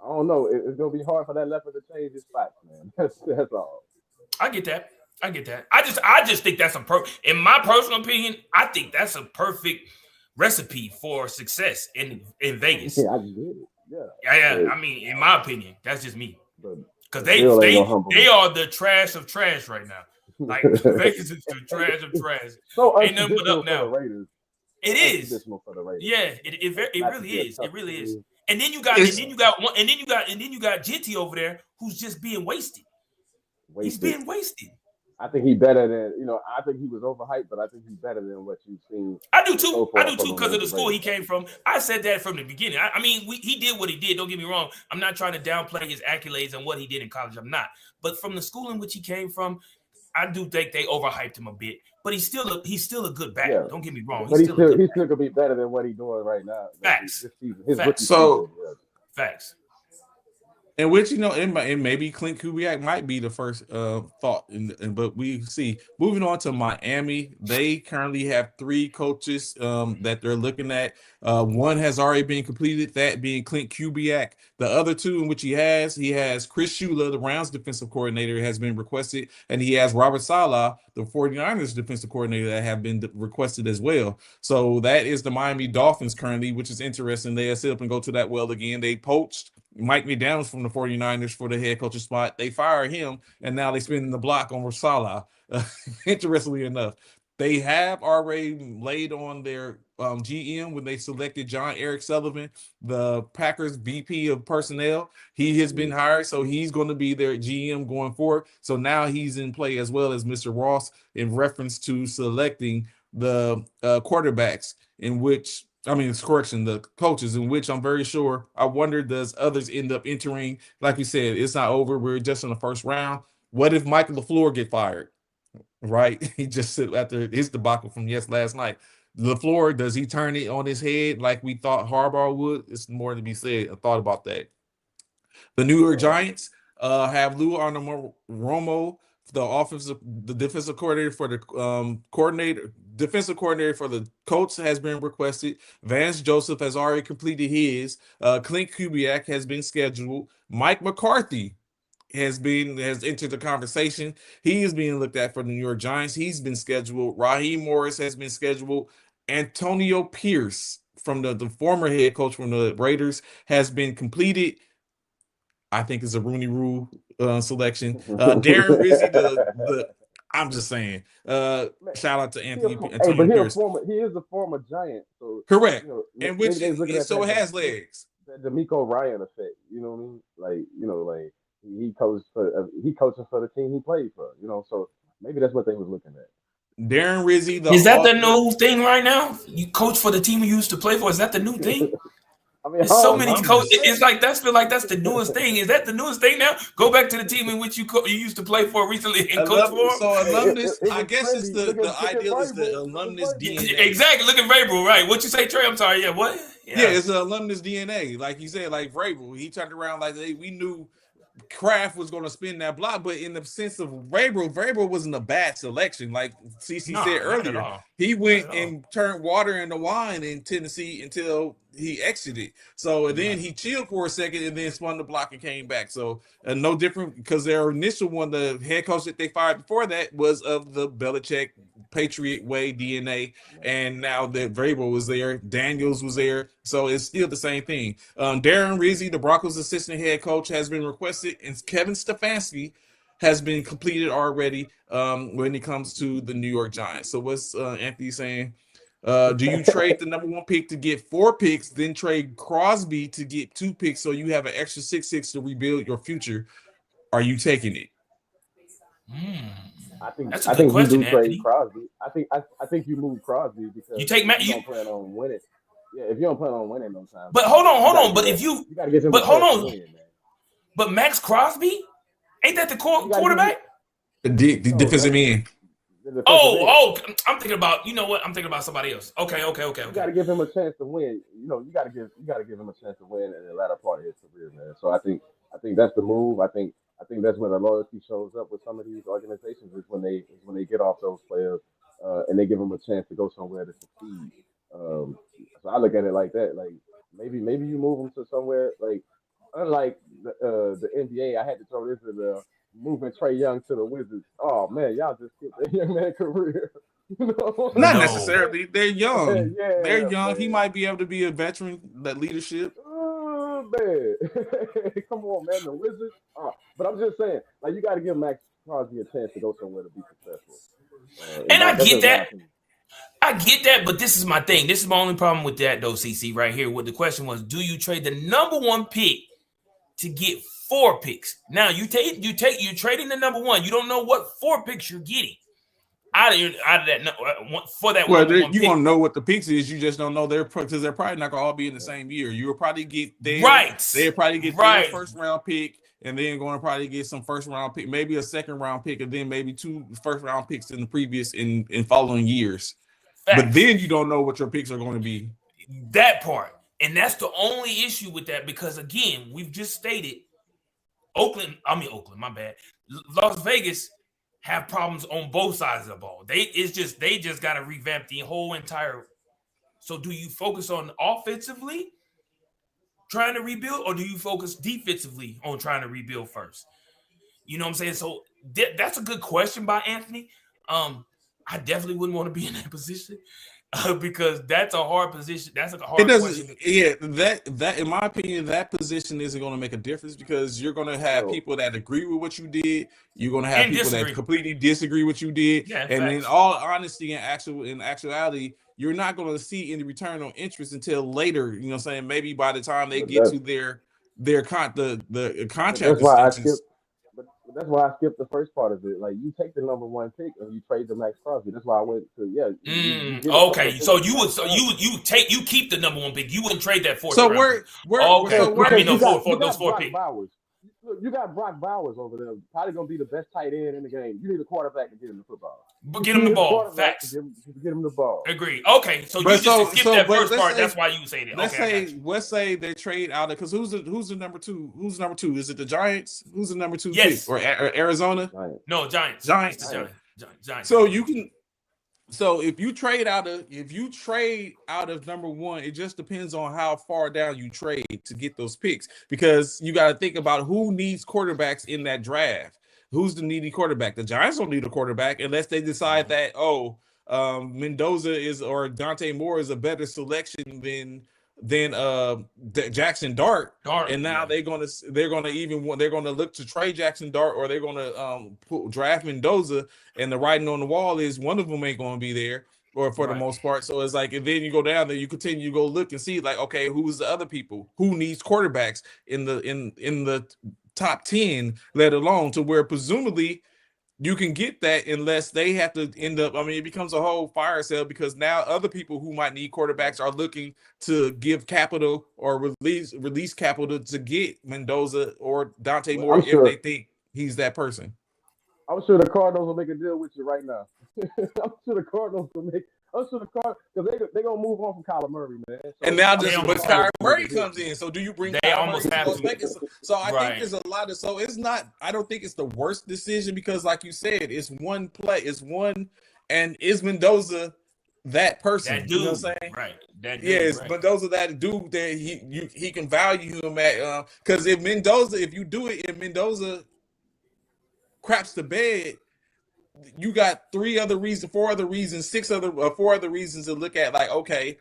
I don't know. It's gonna be hard for that leopard to change his spots, man. That's all. I get that. I just think that's in my personal opinion, I think that's a perfect recipe for success in Vegas. Yeah, I get it. Yeah. Yeah. I mean, in my opinion, that's just me. But Because Bill ain't gonna humble they are the trash of trash right now. Like Vegas is the trash of trash. So Ain't nothing but up now. For the Raiders. It is. For the Raiders. Yeah, it really is. It really is. And then you got Genty over there who's just being wasted. He's being wasted. I think he's better than I think he was overhyped, but I think he's better than what you've seen. I do too. Because of the school he came from. I said that from the beginning. I mean, he did what he did. Don't get me wrong. I'm not trying to downplay his accolades and what he did in college. I'm not. But from the school in which he came from, I do think they overhyped him a bit. But he's still a good back. Yeah. Don't get me wrong. But he's still gonna be better than what he's doing right now. Facts. This season. Facts. Facts. And which it maybe Clint Kubiak might be the first thought, but we see. Moving on to Miami, they currently have 3 coaches that they're looking at. One has already been completed, that being Clint Kubiak. The other 2 in which he has Chris Shula, the Browns defensive coordinator, has been requested, and he has Robert Saleh, the 49ers defensive coordinator, that have been requested as well. So that is the Miami Dolphins currently, which is interesting. They sit up and go to that well again. They poached Mike McDaniels from the 49ers for the head coaching spot. They fired him, and now they're spinning the block on Saleh. Interestingly enough, they have already laid on their GM when they selected John Eric Sullivan, the Packers VP of personnel. He has been hired, so he's going to be their GM going forward. So now he's in play as well as Mr. Ross in reference to selecting the quarterbacks, the coaches, in which I'm very sure. I wonder, does others end up entering? Like we said, it's not over. We're just in the first round. What if Michael LaFleur get fired? Right? He just said after his debacle from last night. LaFleur, does he turn it on his head like we thought Harbaugh would? It's more to be said. I thought about that. The New York Giants have Lou Anarumo, the defensive coordinator for the defensive coordinator for the Colts has been requested. Vance Joseph has already completed his. Clint Kubiak has been scheduled. Mike McCarthy has entered the conversation. He is being looked at for the New York Giants. He's been scheduled. Raheem Morris has been scheduled. Antonio Pierce, from the former head coach from the Raiders, has been completed. I think it's a Rooney Rule selection. Darren Rizzi, I'm just saying. Shout out to Antonio Pierce. He is a former Giant. So, correct. And which so it has legs. The DeMeco Ryan effect. You know what I mean? Like he coaches for the team he played for. So maybe that's what they was looking at. Darren Rizzi. Is that the new thing right now? You coach for the team you used to play for? Is that the new thing? I mean, so many coaches. It's like that's the newest thing. Is that the newest thing now? Go back to the team in which you used to play for recently and coach for. So alumnus, I guess it's the ideal is the alumnus DNA. Exactly. Look at Vrabel, right? What you say, Trey? I'm sorry. Yeah, what? Yeah, it's the alumnus DNA. Like you said, like Vrabel, he turned around like we knew Kraft was going to spin that block, but in the sense of Vrabel wasn't a bad selection. Like CC said earlier, he went and turned water into wine in Tennessee until he exited. So then he chilled for a second and then spun the block and came back. So no different, because their initial one, the head coach that they fired before that, was of the Belichick Patriot way DNA, and now that Vrabel was there, Daniels was there, so it's still the same thing. Darren Rizzi, the Broncos assistant head coach, has been requested, and Kevin Stefanski has been completed already when it comes to the New York Giants. So what's Anthony saying? Do you trade the number 1 pick to get 4 picks, then trade Crosby to get 2 picks so you have an extra 6 to rebuild your future? Are you taking it? I think you do trade Crosby. I think you move Crosby because you take you don't plan on winning. Yeah, if you don't plan on winning no time. But hold on. But if you gotta get him. But hold on. Win, but Max Crosby, ain't that the quarterback? The defensive end. I'm thinking about. You know what? I'm thinking about somebody else. Okay. You got to give him a chance to win. You got to give him a chance to win in the latter part of his career, man. So I think that's the move. I think I think that's where the loyalty shows up with some of these organizations is when they get off those players and they give them a chance to go somewhere to succeed. So I look at it like that. Like maybe you move them to somewhere like unlike the NBA. I had to throw this in the moving Trey Young to the Wizards. Oh man, y'all just hit that young man career. You know? Not No. necessarily. They're young. Yeah, They're young. man. He might be able to be a veteran. That leadership. Oh, man. Come on, man. The Wizards. But I'm just saying, like, you got to give Max Crosby a chance to go somewhere to be successful. And I that's get just my that. opinion. I get that, but this is my thing. This is my only problem with that, though, CC, right here. What the question was, do you trade the number one pick to get 4 picks? Now you're trading the number one. You don't know what 4 picks you're getting out of that for that Well, number one you pick. gonna know what the picks is. You just don't know because they're probably not gonna all be in the same year. You will probably get their They'll probably get their first round pick, and then going to probably get some first round pick, maybe a second round pick, and then maybe 2 first round picks in the previous in following years. Facts. But then you don't know what your picks are going to be. That part. And that's the only issue with that, because again, we've just stated Oakland, my bad. Las Vegas have problems on both sides of the ball. They just got to revamp the whole entire. So do you focus on offensively trying to rebuild, or do you focus defensively on trying to rebuild first? You know what I'm saying? So that's a good question by Anthony. I definitely wouldn't want to be in that position because that's a hard position. That's like a hard question. Yeah, that in my opinion, that position isn't going to make a difference because you're going to have people that agree with what you did. You're going to have people that completely disagree with what you did. Yeah, and facts. in all honesty and in actuality, you're not going to see any return on interest until later. You know what I'm saying? Maybe by the time they get to the contract. That's why I skipped. But that's why I skipped the first part of it. Like, you take the number one pick and you trade the Max Crosby. That's why I went to okay, so you keep the number one pick. You wouldn't trade that for. So where those 4 picks. Look, you got Brock Bowers over there, probably gonna be the best tight end in the game. You need a quarterback to get him the football. But get him the ball. Facts. Get him the ball. Agreed. Okay, so you just skip that first part. That's why you say that. Let's say they trade out of because who's the number 2? Who's the number 2? Is it the Giants? Who's the number 2 pick? Or Arizona? No, Giants. Giants. So you can. So if you trade out of number 1, it just depends on how far down you trade to get those picks, because you got to think about who needs quarterbacks in that draft. Who's the needy quarterback? The Giants don't need a quarterback unless they decide that Mendoza or Dante Moore is a better selection than Jackson Dart. And now they're gonna look to trade Jackson Dart, or they're gonna draft Mendoza, and the writing on the wall is one of them ain't gonna be there, or for the most part. So it's like, and then you go down there, you continue to go look and see, like, okay, who's the other people who needs quarterbacks in the top 10, let alone to where presumably you can get that, unless they have to end up. I mean, it becomes a whole fire sale, because now other people who might need quarterbacks are looking to give capital or release capital to get Mendoza or Dante Moore if they think he's that person. I'm sure the Cardinals will make a deal with you right now. I'm sure the Cardinals will make. Because they're gonna move on from Kyler Murray, man. So, and now but Kyler Murray comes in. So do you bring? They almost have to. So I think there's a lot of. So it's not. I don't think it's the worst decision, because, like you said, it's one play. It's one, and is Mendoza that person? That dude, you know what I'm saying? Right. That dude, yes, right. Mendoza, that dude that he can value him at. Because if Mendoza craps the bed, you got 4 other reasons to look at. Like, okay,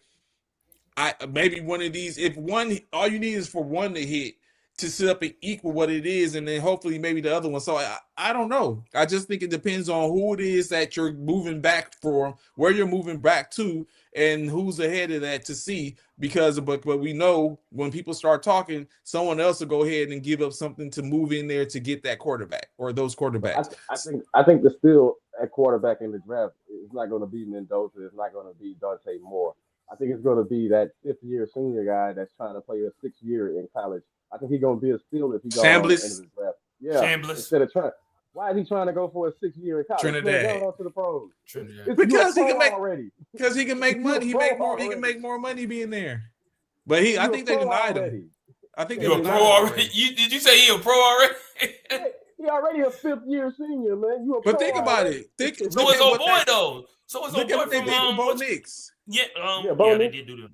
maybe one of these. If one, all you need is for one to hit to sit up and equal what it is, and then hopefully maybe the other one. So I don't know. I just think it depends on who it is that you're moving back from, where you're moving back to, and who's ahead of that to see. Because but we know when people start talking, someone else will go ahead and give up something to move in there to get that quarterback or those quarterbacks. I think the still at quarterback in the draft is not going to be Mendoza. It's not going to be Dante Moore. I think it's going to be that 5th-year senior guy that's trying to play a 6th year in college. I think he's going to be a steal if he goes on the draft. Yeah, instead of trying. Why is he trying to go for a 6th year in college? Trinidad. Going on to the pros. Because he can make money. He can make more money being there. But I think they denied him. I think you're a pro already. Did you say he a pro already? He already a 5th-year senior, man. You a But pro think about already. it. So it's old boy though. So it's Look old at boy what they from did for Bo Nix. Bo they Nix. did do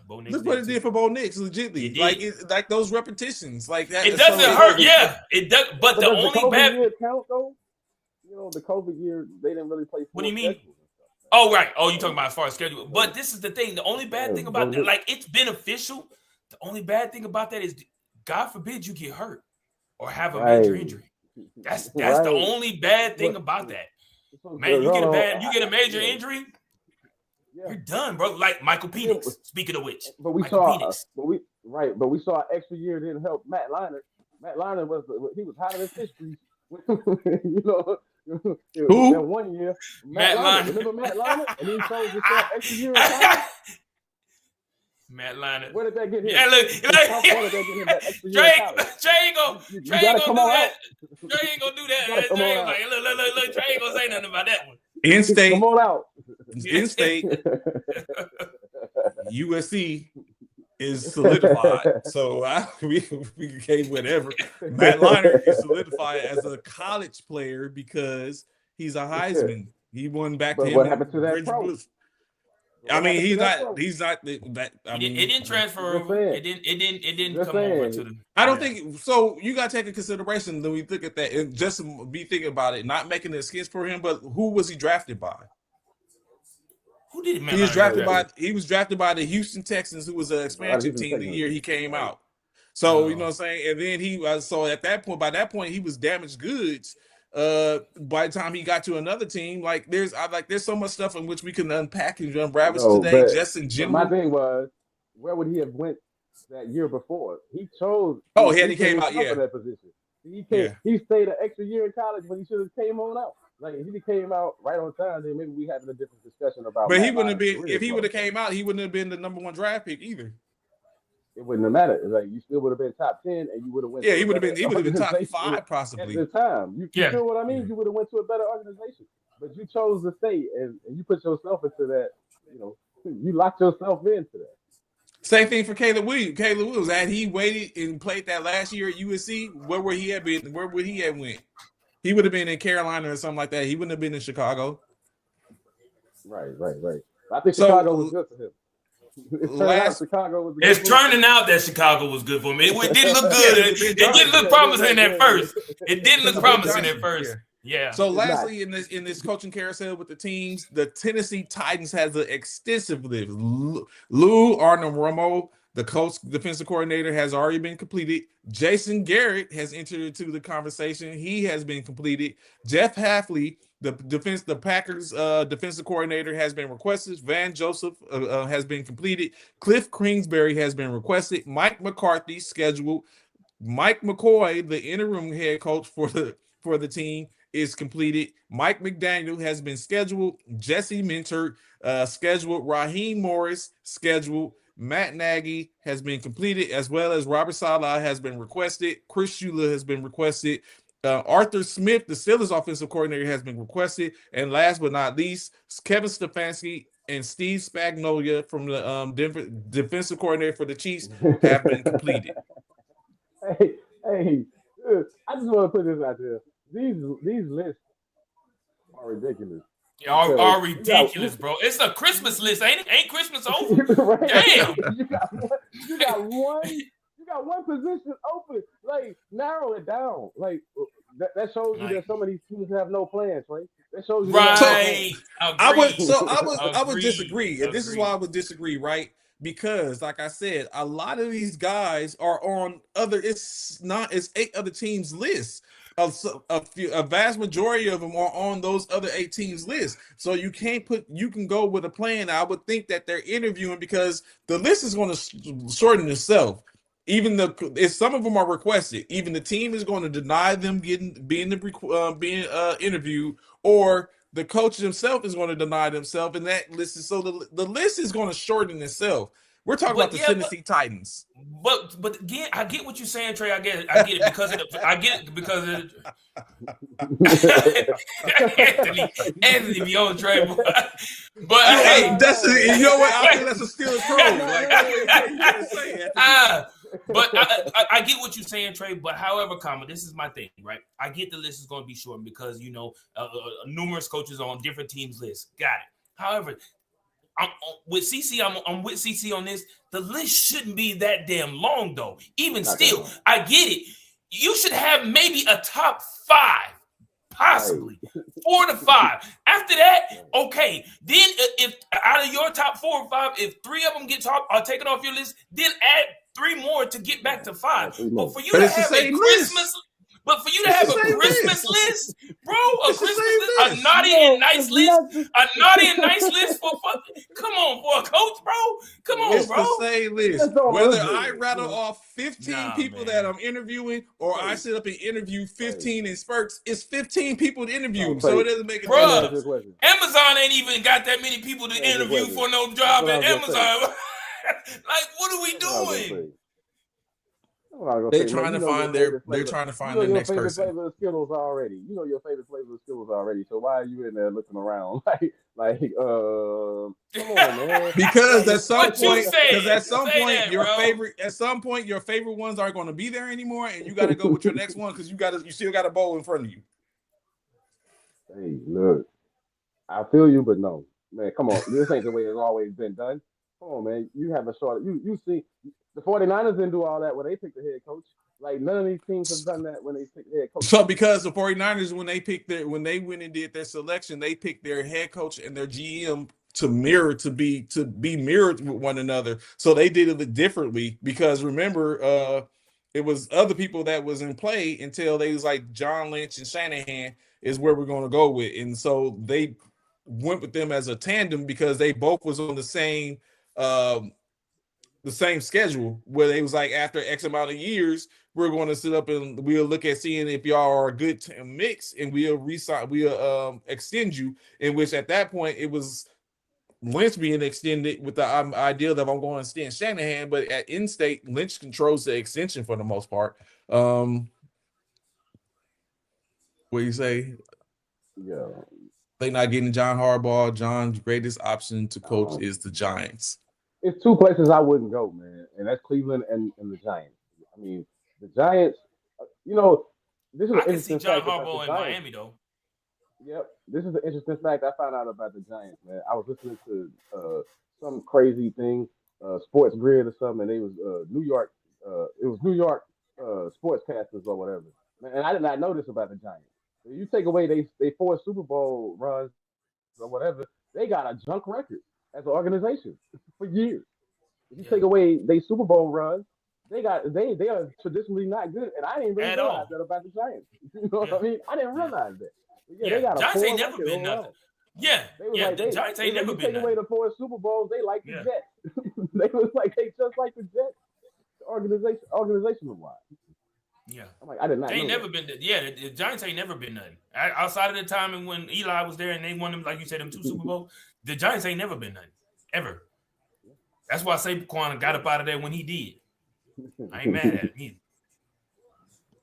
Bo Nix. Look what it did for Bo Nix, legitly. It Like those repetitions, like that. It doesn't hurt, yeah. It does, but the does only COVID bad. year count though? You know, the COVID year they didn't really play. What do you mean? schedules and stuff. Oh, right. Oh, you talking about as far as schedule. But this is the thing. The only bad thing about that, like it's beneficial. The only bad thing about that is, God forbid you get hurt or have a major injury. That's the only bad thing about that. Man, you get a major injury, you're done, bro. Like Michael Penix. Speaking of which, but we saw an extra year didn't help Matt Leinart. Matt Leinart was hot in his history. You know, who? That 1 year, Matt Leinart. Remember Matt Leinart? And he chose himself extra year in college. Matt Leinart. Where did that get him? Yeah, look, Trey ain't gonna do that. Trey ain't gonna do that. Trey ain't gonna say nothing about that one. In state, come on out. In state, USC is solidified. So we can whatever. Matt Leinart is solidified as a college player because he's a Heisman. He won back to him. What happened to that pro? I mean, he's not that. It didn't transfer over. It didn't come over to the. I don't think so. You got to take into consideration when we look at that and just be thinking about it, not making an excuse for him, but who was he drafted by? Who did he was drafted by? He was drafted by the Houston Texans, who was an expansion team the year he came out. So you know what I'm saying. And then so at that point, by that point, he was damaged goods. By the time he got to another team, there's so much stuff in which we can unpack and unravel today. Just in general, my thing was, where would he have went that year before? He chose. He came out. Yeah, that position. He stayed an extra year in college, but he should have came on out. Like if he came out right on time, then maybe we having a different discussion about. But he wouldn't have been if he would have came out. He wouldn't have been the number 1 draft pick either. It wouldn't have mattered. Like you still would have been top 10, and you would have went. Yeah, he would have been. He would have been top 5 possibly. At the time, you feel what I mean? You would have went to a better organization, but you chose to stay, and you put yourself into that. You know, you locked yourself into that. Same thing for Caleb Williams. Caleb Williams, had he waited and played that last year at USC, where would he have been? Where would he have went? He would have been in Carolina or something like that. He wouldn't have been in Chicago. Right. I think Chicago was good for him. It's turning out that Chicago was good for me. It didn't look good. It didn't look promising at first. It didn't look promising at first. Yeah. So lastly, in this coaching carousel with the teams, the Tennessee Titans has an extensive list. Lou Anarumo, the coach, defensive coordinator, has already been completed. Jason Garrett has entered into the conversation. He has been completed. Jeff Hafley, the Packers defensive coordinator, has been requested. Van Joseph has been completed. Cliff Kingsbury has been requested. Mike McCarthy scheduled. Mike McCoy, the interim head coach for the team, is completed. Mike McDaniel has been scheduled. Jesse Minter scheduled. Raheem Morris scheduled. Matt Nagy has been completed, as well as Robert Saleh has been requested. Chris Shula has been requested. Arthur Smith, the Steelers offensive coordinator, has been requested. And last but not least, Kevin Stefanski and Steve Spagnuolo from the Denver defensive coordinator for the Chiefs have been completed. Hey, I just want to put this out there. These lists are ridiculous. Are ridiculous, bro. It's a Christmas list, ain't it? Ain't Christmas over? Right. Damn. You got one position open. Like, narrow it down. Like that shows you that some of these teams have no plans, right? That shows you right. I would disagree. And this is why I would disagree, right? Because, like I said, a lot of these guys are on it's 8 other teams' lists. A vast majority of them are on those other 8 teams' lists. So you can go with a plan. I would think that they're interviewing because the list is going to shorten itself. Even if some of them are requested, even the team is going to deny them being interviewed, or the coach himself is going to deny themselves, and that list is so the list is going to shorten itself. We're talking about the Tennessee Titans. But again, I get what you're saying, Trey. I get it because Anthony be on Trey. But hey, that's you know what? I think that's a Steelers pro. But I get what you're saying, Trey. But however, this is my thing, right? I get the list is going to be short because numerous coaches on different teams' lists. Got it. However, I'm with CC. I'm with CC on this. The list shouldn't be that damn long, though. Even still, I get it. You should have maybe a top 5, possibly 4 to 5. After that, okay. Then if out of your top 4 or 5, if 3 of them get are taken off your list, then add 3 more to get back to 5. But for you to have a Christmas. But for you to have a Christmas list, bro, a naughty and nice list for fucking. Come on, for a coach, bro. Come on, bro. It's the same list. Whether I rattle off 15 people that I'm interviewing or I sit up and interview 15 in spurts, it's 15 people to interview. So it doesn't make a difference. Amazon ain't even got that many people to interview for no job at Amazon. Like, what are we doing? They're trying to find their next person. Flavor of Skittles already. You know your favorite flavor of Skittles already. So why are you in there looking around come on, man? Because at some point your favorite ones aren't going to be there anymore, and you got to go with your next one because you still got a bowl in front of you. Hey, look, I feel you, but no, man, come on. This ain't the way it's always been done. Come on, man. You have a short. You see. The 49ers didn't do all that when they picked the head coach. Like, none of these teams have done that when they picked the head coach. So because the 49ers, when they went and did their selection, they picked their head coach and their GM to be mirrored with one another. So they did it differently because remember, it was other people that was in play until they was like John Lynch and Shanahan is where we're going to go with. And so they went with them as a tandem because they both was on the same schedule where they was like after X amount of years, we're going to sit up and we'll look at seeing if y'all are a good mix and we'll extend you, in which at that point it was Lynch being extended with the idea that I'm going to extend Shanahan, but at in-state, Lynch controls the extension for the most part. What do you say? Yeah. They not getting John Harbaugh. John's greatest option to coach is the Giants. It's 2 places I wouldn't go, man, and that's Cleveland and the Giants. I mean, the Giants, this is an interesting fact. I can see John Harbaugh in Miami, though. Yep, this is an interesting fact I found out about the Giants, man. I was listening to some crazy thing, Sports Grid or something, and it was New York sportscasters or whatever. And I did not know this about the Giants. If you take away they 4 Super Bowl runs or whatever, they got a junk record as an organization for years. If you take away they Super Bowl runs, they are traditionally not good, and I didn't really realize that about the Giants. You know what I mean? I didn't realize that. They got Giants ain't never been nothing. The Giants ain't never been nothing. Take away the 4 Super Bowls, they like the Jets. They was like they just like the Jets, organizational wise. Yeah, I'm like, I did not. They ain't never been. The Giants ain't never been nothing outside of the time and when Eli was there and they won them, like you said, them 2 Super Bowls. The Giants ain't never been nothing ever. That's why Saquon got up out of there when he did. I ain't mad at him either.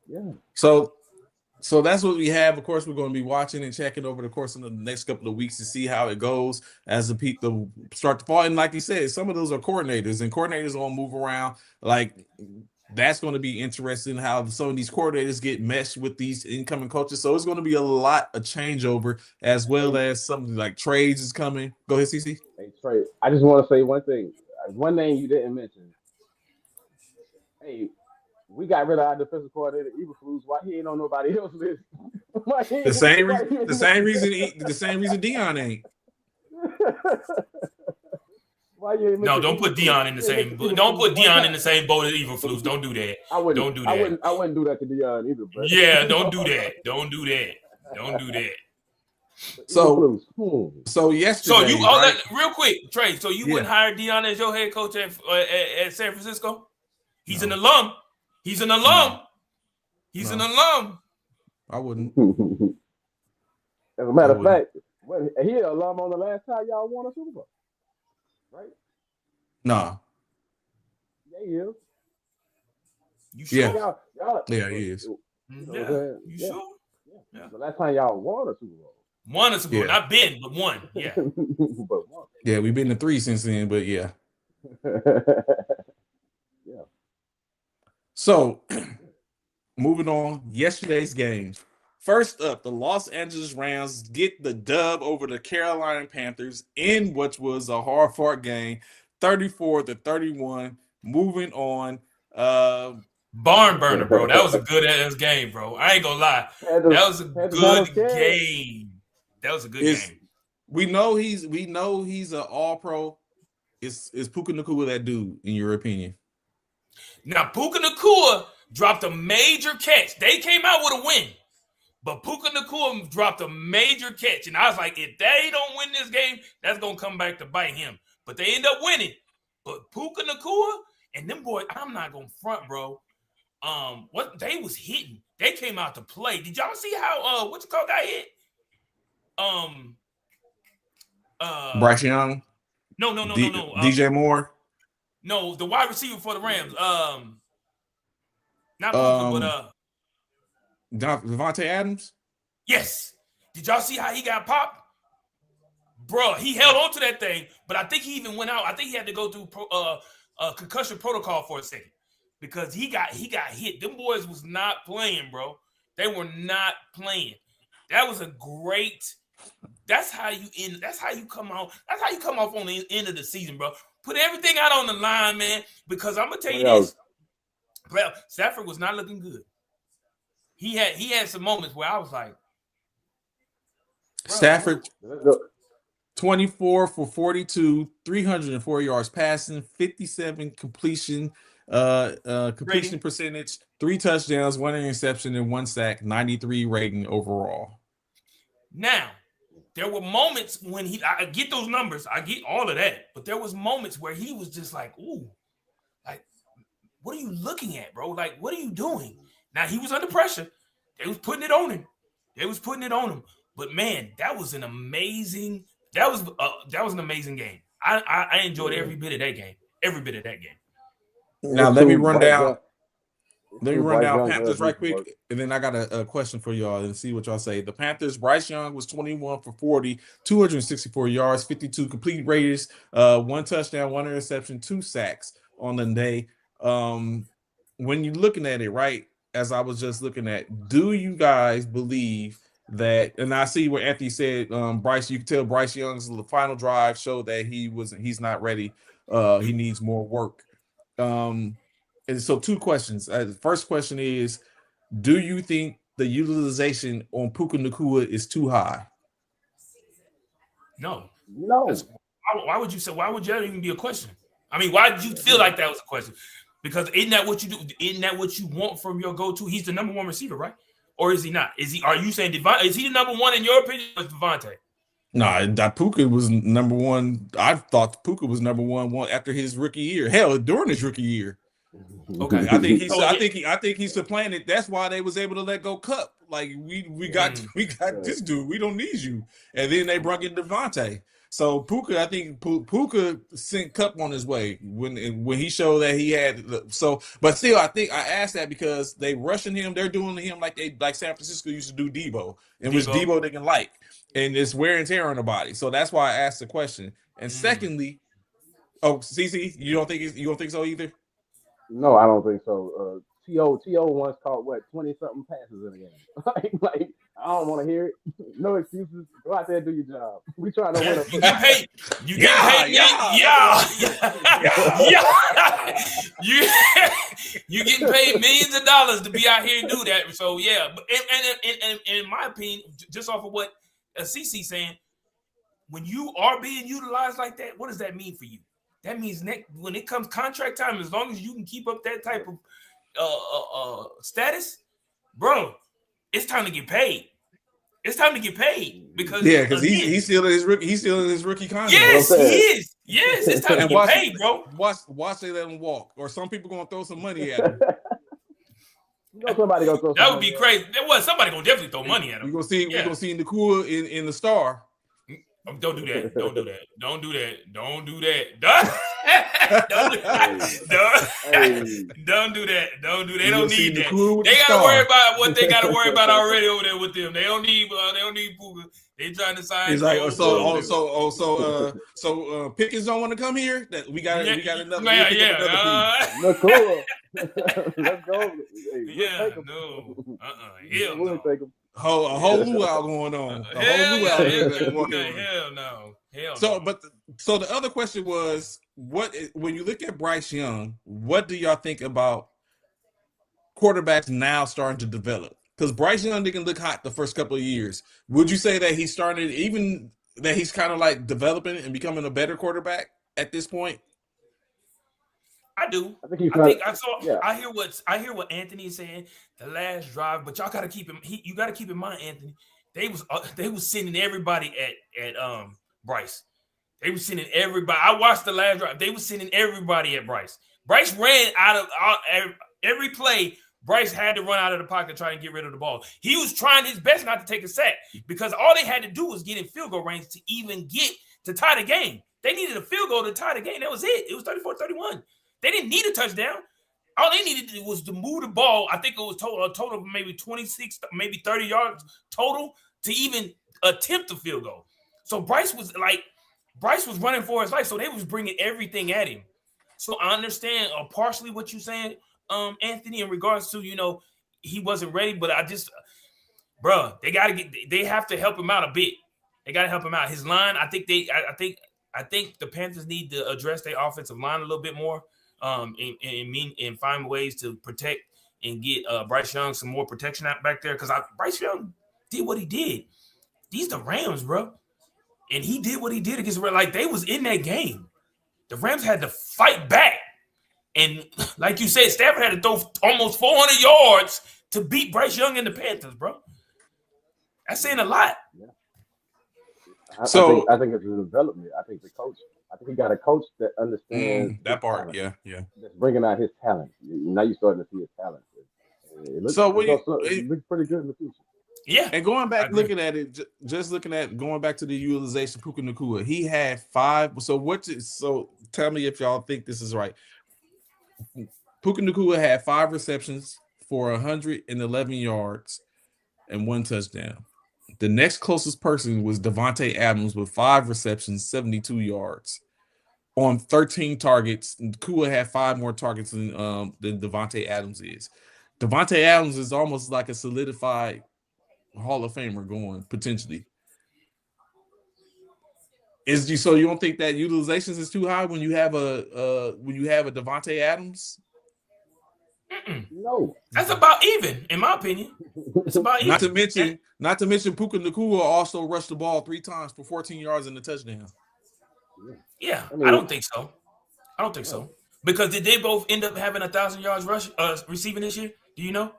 Yeah. So that's what we have. Of course, we're going to be watching and checking over the course of the next couple of weeks to see how it goes as the people start to fall. And like you said, some of those are coordinators, and coordinators are going to move around. Like, that's going to be interesting how some of these coordinators get meshed with these incoming coaches. So it's going to be a lot of changeover, as well as something like trades is coming. Go ahead, CC. Hey, Trey, I just want to say one thing. One name you didn't mention. Hey, we got rid of our defensive coordinator, Eberflus. Why he ain't on nobody else's list? The same reason Dion ain't. No, don't put Dion in the same. Don't put Dion in the same boat as Eberflus. Don't do that. Don't do that. I wouldn't do that to Dion either, bro. Yeah, don't do that. Don't do that. Don't do that. So yesterday. So you real quick, Trey. So you wouldn't hire Dion as your head coach at San Francisco? He's an alum. He's an alum. He's an alum. I wouldn't. As a matter of fact, he an alum on the last time y'all won a Super Bowl, right? Nah. Yeah, he is. You sure? Yeah, he is. You sure? Yeah. The last time y'all won a Super Bowl. Won a Super Bowl, not been, but won. Yeah. But won. Yeah, we've been to 3 since then, but yeah. Yeah. So, moving on, yesterday's games. First up, the Los Angeles Rams get the dub over the Carolina Panthers in which was a hard-fought game, 34-31. Moving on. Barn burner, bro. That was a good ass game, bro. I ain't gonna lie. That was a good game. That was a good game. We know he's an all-pro. Is Puka Nacua that dude, in your opinion? Now, Puka Nacua dropped a major catch. They came out with a win, but Puka Nacua dropped a major catch. And I was like, if they don't win this game, that's going to come back to bite him. But they end up winning. But Puka Nacua and them boys, I'm not going to front, bro. What they was hitting. They came out to play. Did y'all see how, got hit? Bryce Young? No. DJ Moore? No, the wide receiver for the Rams. Not Puka, but Devontae Adams? Yes. Did y'all see how he got popped? Bro, he held on to that thing, but I think he even went out. I think he had to go through concussion protocol for a second because he got hit. Them boys was not playing, bro. They were not playing. That was a great. That's how you end. That's how you come out. That's how you come off on the end of the season, bro. Put everything out on the line, man. Because I'm gonna tell you this. Well, Stafford was not looking good. He had some moments where I was like, Stafford, 24 for 42, 304 yards passing, 57 completion percentage, 3 touchdowns, 1 interception, and 1 sack, 93 rating overall. Now, there were moments when I get those numbers, I get all of that, but there was moments where he was just like, ooh, like, what are you looking at, bro? Like, what are you doing? Now, he was under pressure. They was putting it on him. But, man, that was an amazing an amazing game. I enjoyed every bit of that game. Now, let me run down Panthers right quick, and then I got a question for y'all and see what y'all say. The Panthers, Bryce Young was 21 for 40, 264 yards, 52 complete rates, 1 touchdown, 1 interception, 2 sacks on the day. When you're looking at it, right, as I was just looking at, do you guys believe that, and I see what Anthony said, Bryce, you can tell Bryce Young's final drive showed that he's not ready. He needs more work. And so 2 questions. The first question is, do you think the utilization on Puka Nacua is too high? No. Why would you say? Why would that even be a question? I mean, why did you feel like that was a question? Because isn't that what you do? Isn't that what you want from your go-to? He's the number 1 receiver, right? Or is he not? Are you saying is he the number 1 in your opinion, or Devontae? No, Puka was number 1. I thought Puka was number 1 after his rookie year. Hell, during his rookie year. Okay, I think he's supplanted. That's why they was able to let go Kupp. Like we got this dude. We don't need you. And then they brought in Devontae. So Puka, I think Puka sent Kupp on his way when he showed that he had. So, but still, I think I asked that because they rushing him. They're doing to him like San Francisco used to do Debo, which Debo they can like, and it's wear and tear on the body. So that's why I asked the question. And secondly, CC, you don't think so either? No, I don't think so. T.O. once caught 20-something passes in a game. like I don't want to hear it. No excuses. Go out there and do your job. We trying to win. You get paid. You get paid. You getting paid millions of dollars to be out here and do that. So yeah, and in my opinion, just off of what CC saying, when you are being utilized like that, what does that mean for you? That means when it comes contract time, as long as you can keep up that type of status, bro, it's time to get paid. It's time to get paid because he's still in his rookie contract. Yes, he is. Yes, it's time to get paid, bro. Watch they let him walk, or some people gonna throw some money at him. Somebody gonna throw. That would be crazy. Somebody gonna definitely throw money at him. We're gonna see Nacua in the star. Don't do that. Don't do that. Don't do that. Don't do that. Don't do that. Don't do that. Don't do. They don't need that. They gotta worry about what they gotta worry about already over there with them. They don't need. They don't need Puka. They trying to sign. He's like, so Pickens don't want to come here. That we got another. Look cool. Let's go. Yeah, no. Hell no. A whole luau going on. Hell no. So the other question was, when you look at Bryce Young, what do y'all think about quarterbacks now starting to develop? Because Bryce Young didn't look hot the first couple of years. Would you say that he started, even that he's kind of like developing and becoming a better quarterback at this point? I do. I hear what Anthony is saying. The last drive, but y'all got to keep him. You got to keep in mind, Anthony. They was sending everybody at Bryce. They were sending everybody. I watched the last drive. They were sending everybody at Bryce. Bryce ran out of every play. Bryce had to run out of the pocket trying to get rid of the ball. He was trying his best not to take a sack because all they had to do was get in field goal range to even get to tie the game. They needed a field goal to tie the game. That was it. It was 34-31. They didn't need a touchdown. All they needed to do was to move the ball. I think it was a total of maybe 26, maybe 30 yards total to even attempt the field goal. So Bryce was running for his life. So they was bringing everything at him. So I understand partially what you're saying, Anthony, in regards to, he wasn't ready, but they have to help him out a bit. They got to help him out. His line, I think the Panthers need to address their offensive line a little bit more, and find ways to protect and get Bryce Young some more protection out back there. Because Bryce Young did what he did. These the Rams, bro, and he did what he did against they was in that game. The Rams had to fight back. And like you said, Stafford had to throw almost 400 yards to beat Bryce Young and the Panthers, bro. That's saying a lot. Yeah. I think it's a development. I think he got a coach that understands that part. Talent. Yeah. That's bringing out his talent. Now you're starting to see his talent. It looks pretty good in the future. Yeah. And going back, looking at it, going back to the utilization, Puka Nacua, he had 5. So tell me if y'all think this is right. Puka Nacua had 5 receptions for 111 yards and 1 touchdown. The next closest person was Davante Adams with 5 receptions, 72 yards on 13 targets. Nacua had 5 more targets than Davante Adams is. Davante Adams is almost like a solidified Hall of Famer going potentially. So you don't think that utilization is too high when you have a Davante Adams? No, that's about even, in my opinion. It's about even. Not to mention, Puka Nacua also rushed the ball 3 times for 14 yards and a touchdown. Yeah, I don't think so. Because did they both end up having 1,000 yards receiving this year? Do you know?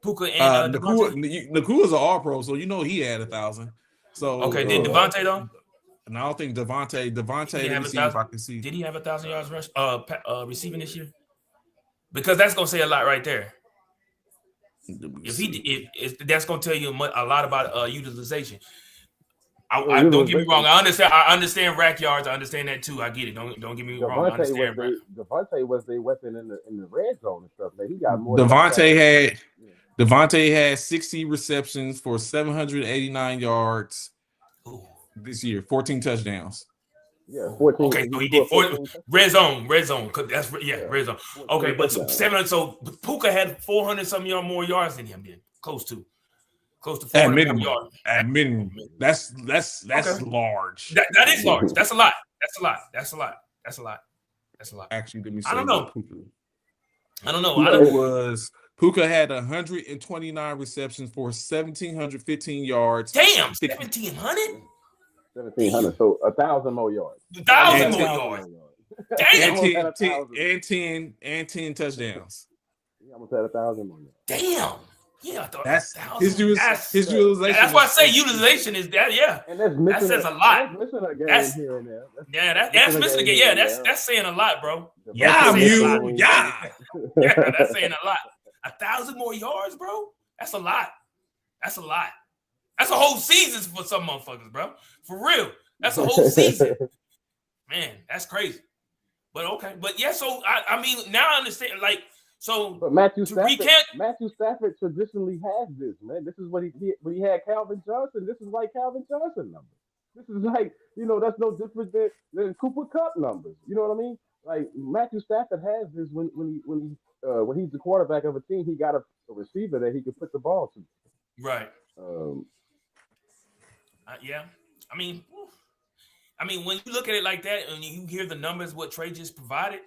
Puka and Nacua is an All-Pro, so he had 1,000. So okay, did Davante though? And I don't think Davante. Let me see if I can see. Did he have 1,000 yards receiving this year? Because that's gonna say a lot right there. If that's gonna tell you a lot about utilization. I don't get me wrong. I understand rack yards. I understand that too. I get it. Don't get me wrong. I understand. Davante was their weapon in the red zone and stuff. Man, he got more. Davante had 60 receptions for 789 yards this year, 14 touchdowns. Yeah, 14. Okay, so he did 14. Red zone. Red zone. Red zone. Okay, but 700. So Puka had 400 some more yards than him. Then close to 400 yards. At minimum, that's okay. Large. That is large. That's a lot. Actually, let me say. I don't know. Puka had 129 receptions for 1,715 yards. Damn, 1,700. 1,700, so 1,000 more yards. 1,000 more yards. Damn. And 10 touchdowns. He almost had 1,000 more yards. Damn. Yeah, I thought that's his utilization. That's why I say utilization is that. Yeah, and that says a lot. That's missing a game here and there. That's missing a game. Yeah, that's saying a lot, bro. Yeah, that's saying a lot. 1,000 more yards, bro. That's a lot. That's a whole season for some motherfuckers, bro. For real. That's a whole season. Man, that's crazy. But okay. But yeah, so I mean, now I understand. Like, so But Matthew to Stafford, recap, Matthew Stafford traditionally has this, man. This is what when he had Calvin Johnson. This is like Calvin Johnson numbers. This is like, that's no different than Cooper Kupp numbers. You know what I mean? Like Matthew Stafford has this when he's the quarterback of a team, he got a receiver that he can put the ball to. right? Um, Yeah. I mean, when you look at it like that and you hear the numbers what Trey just provided,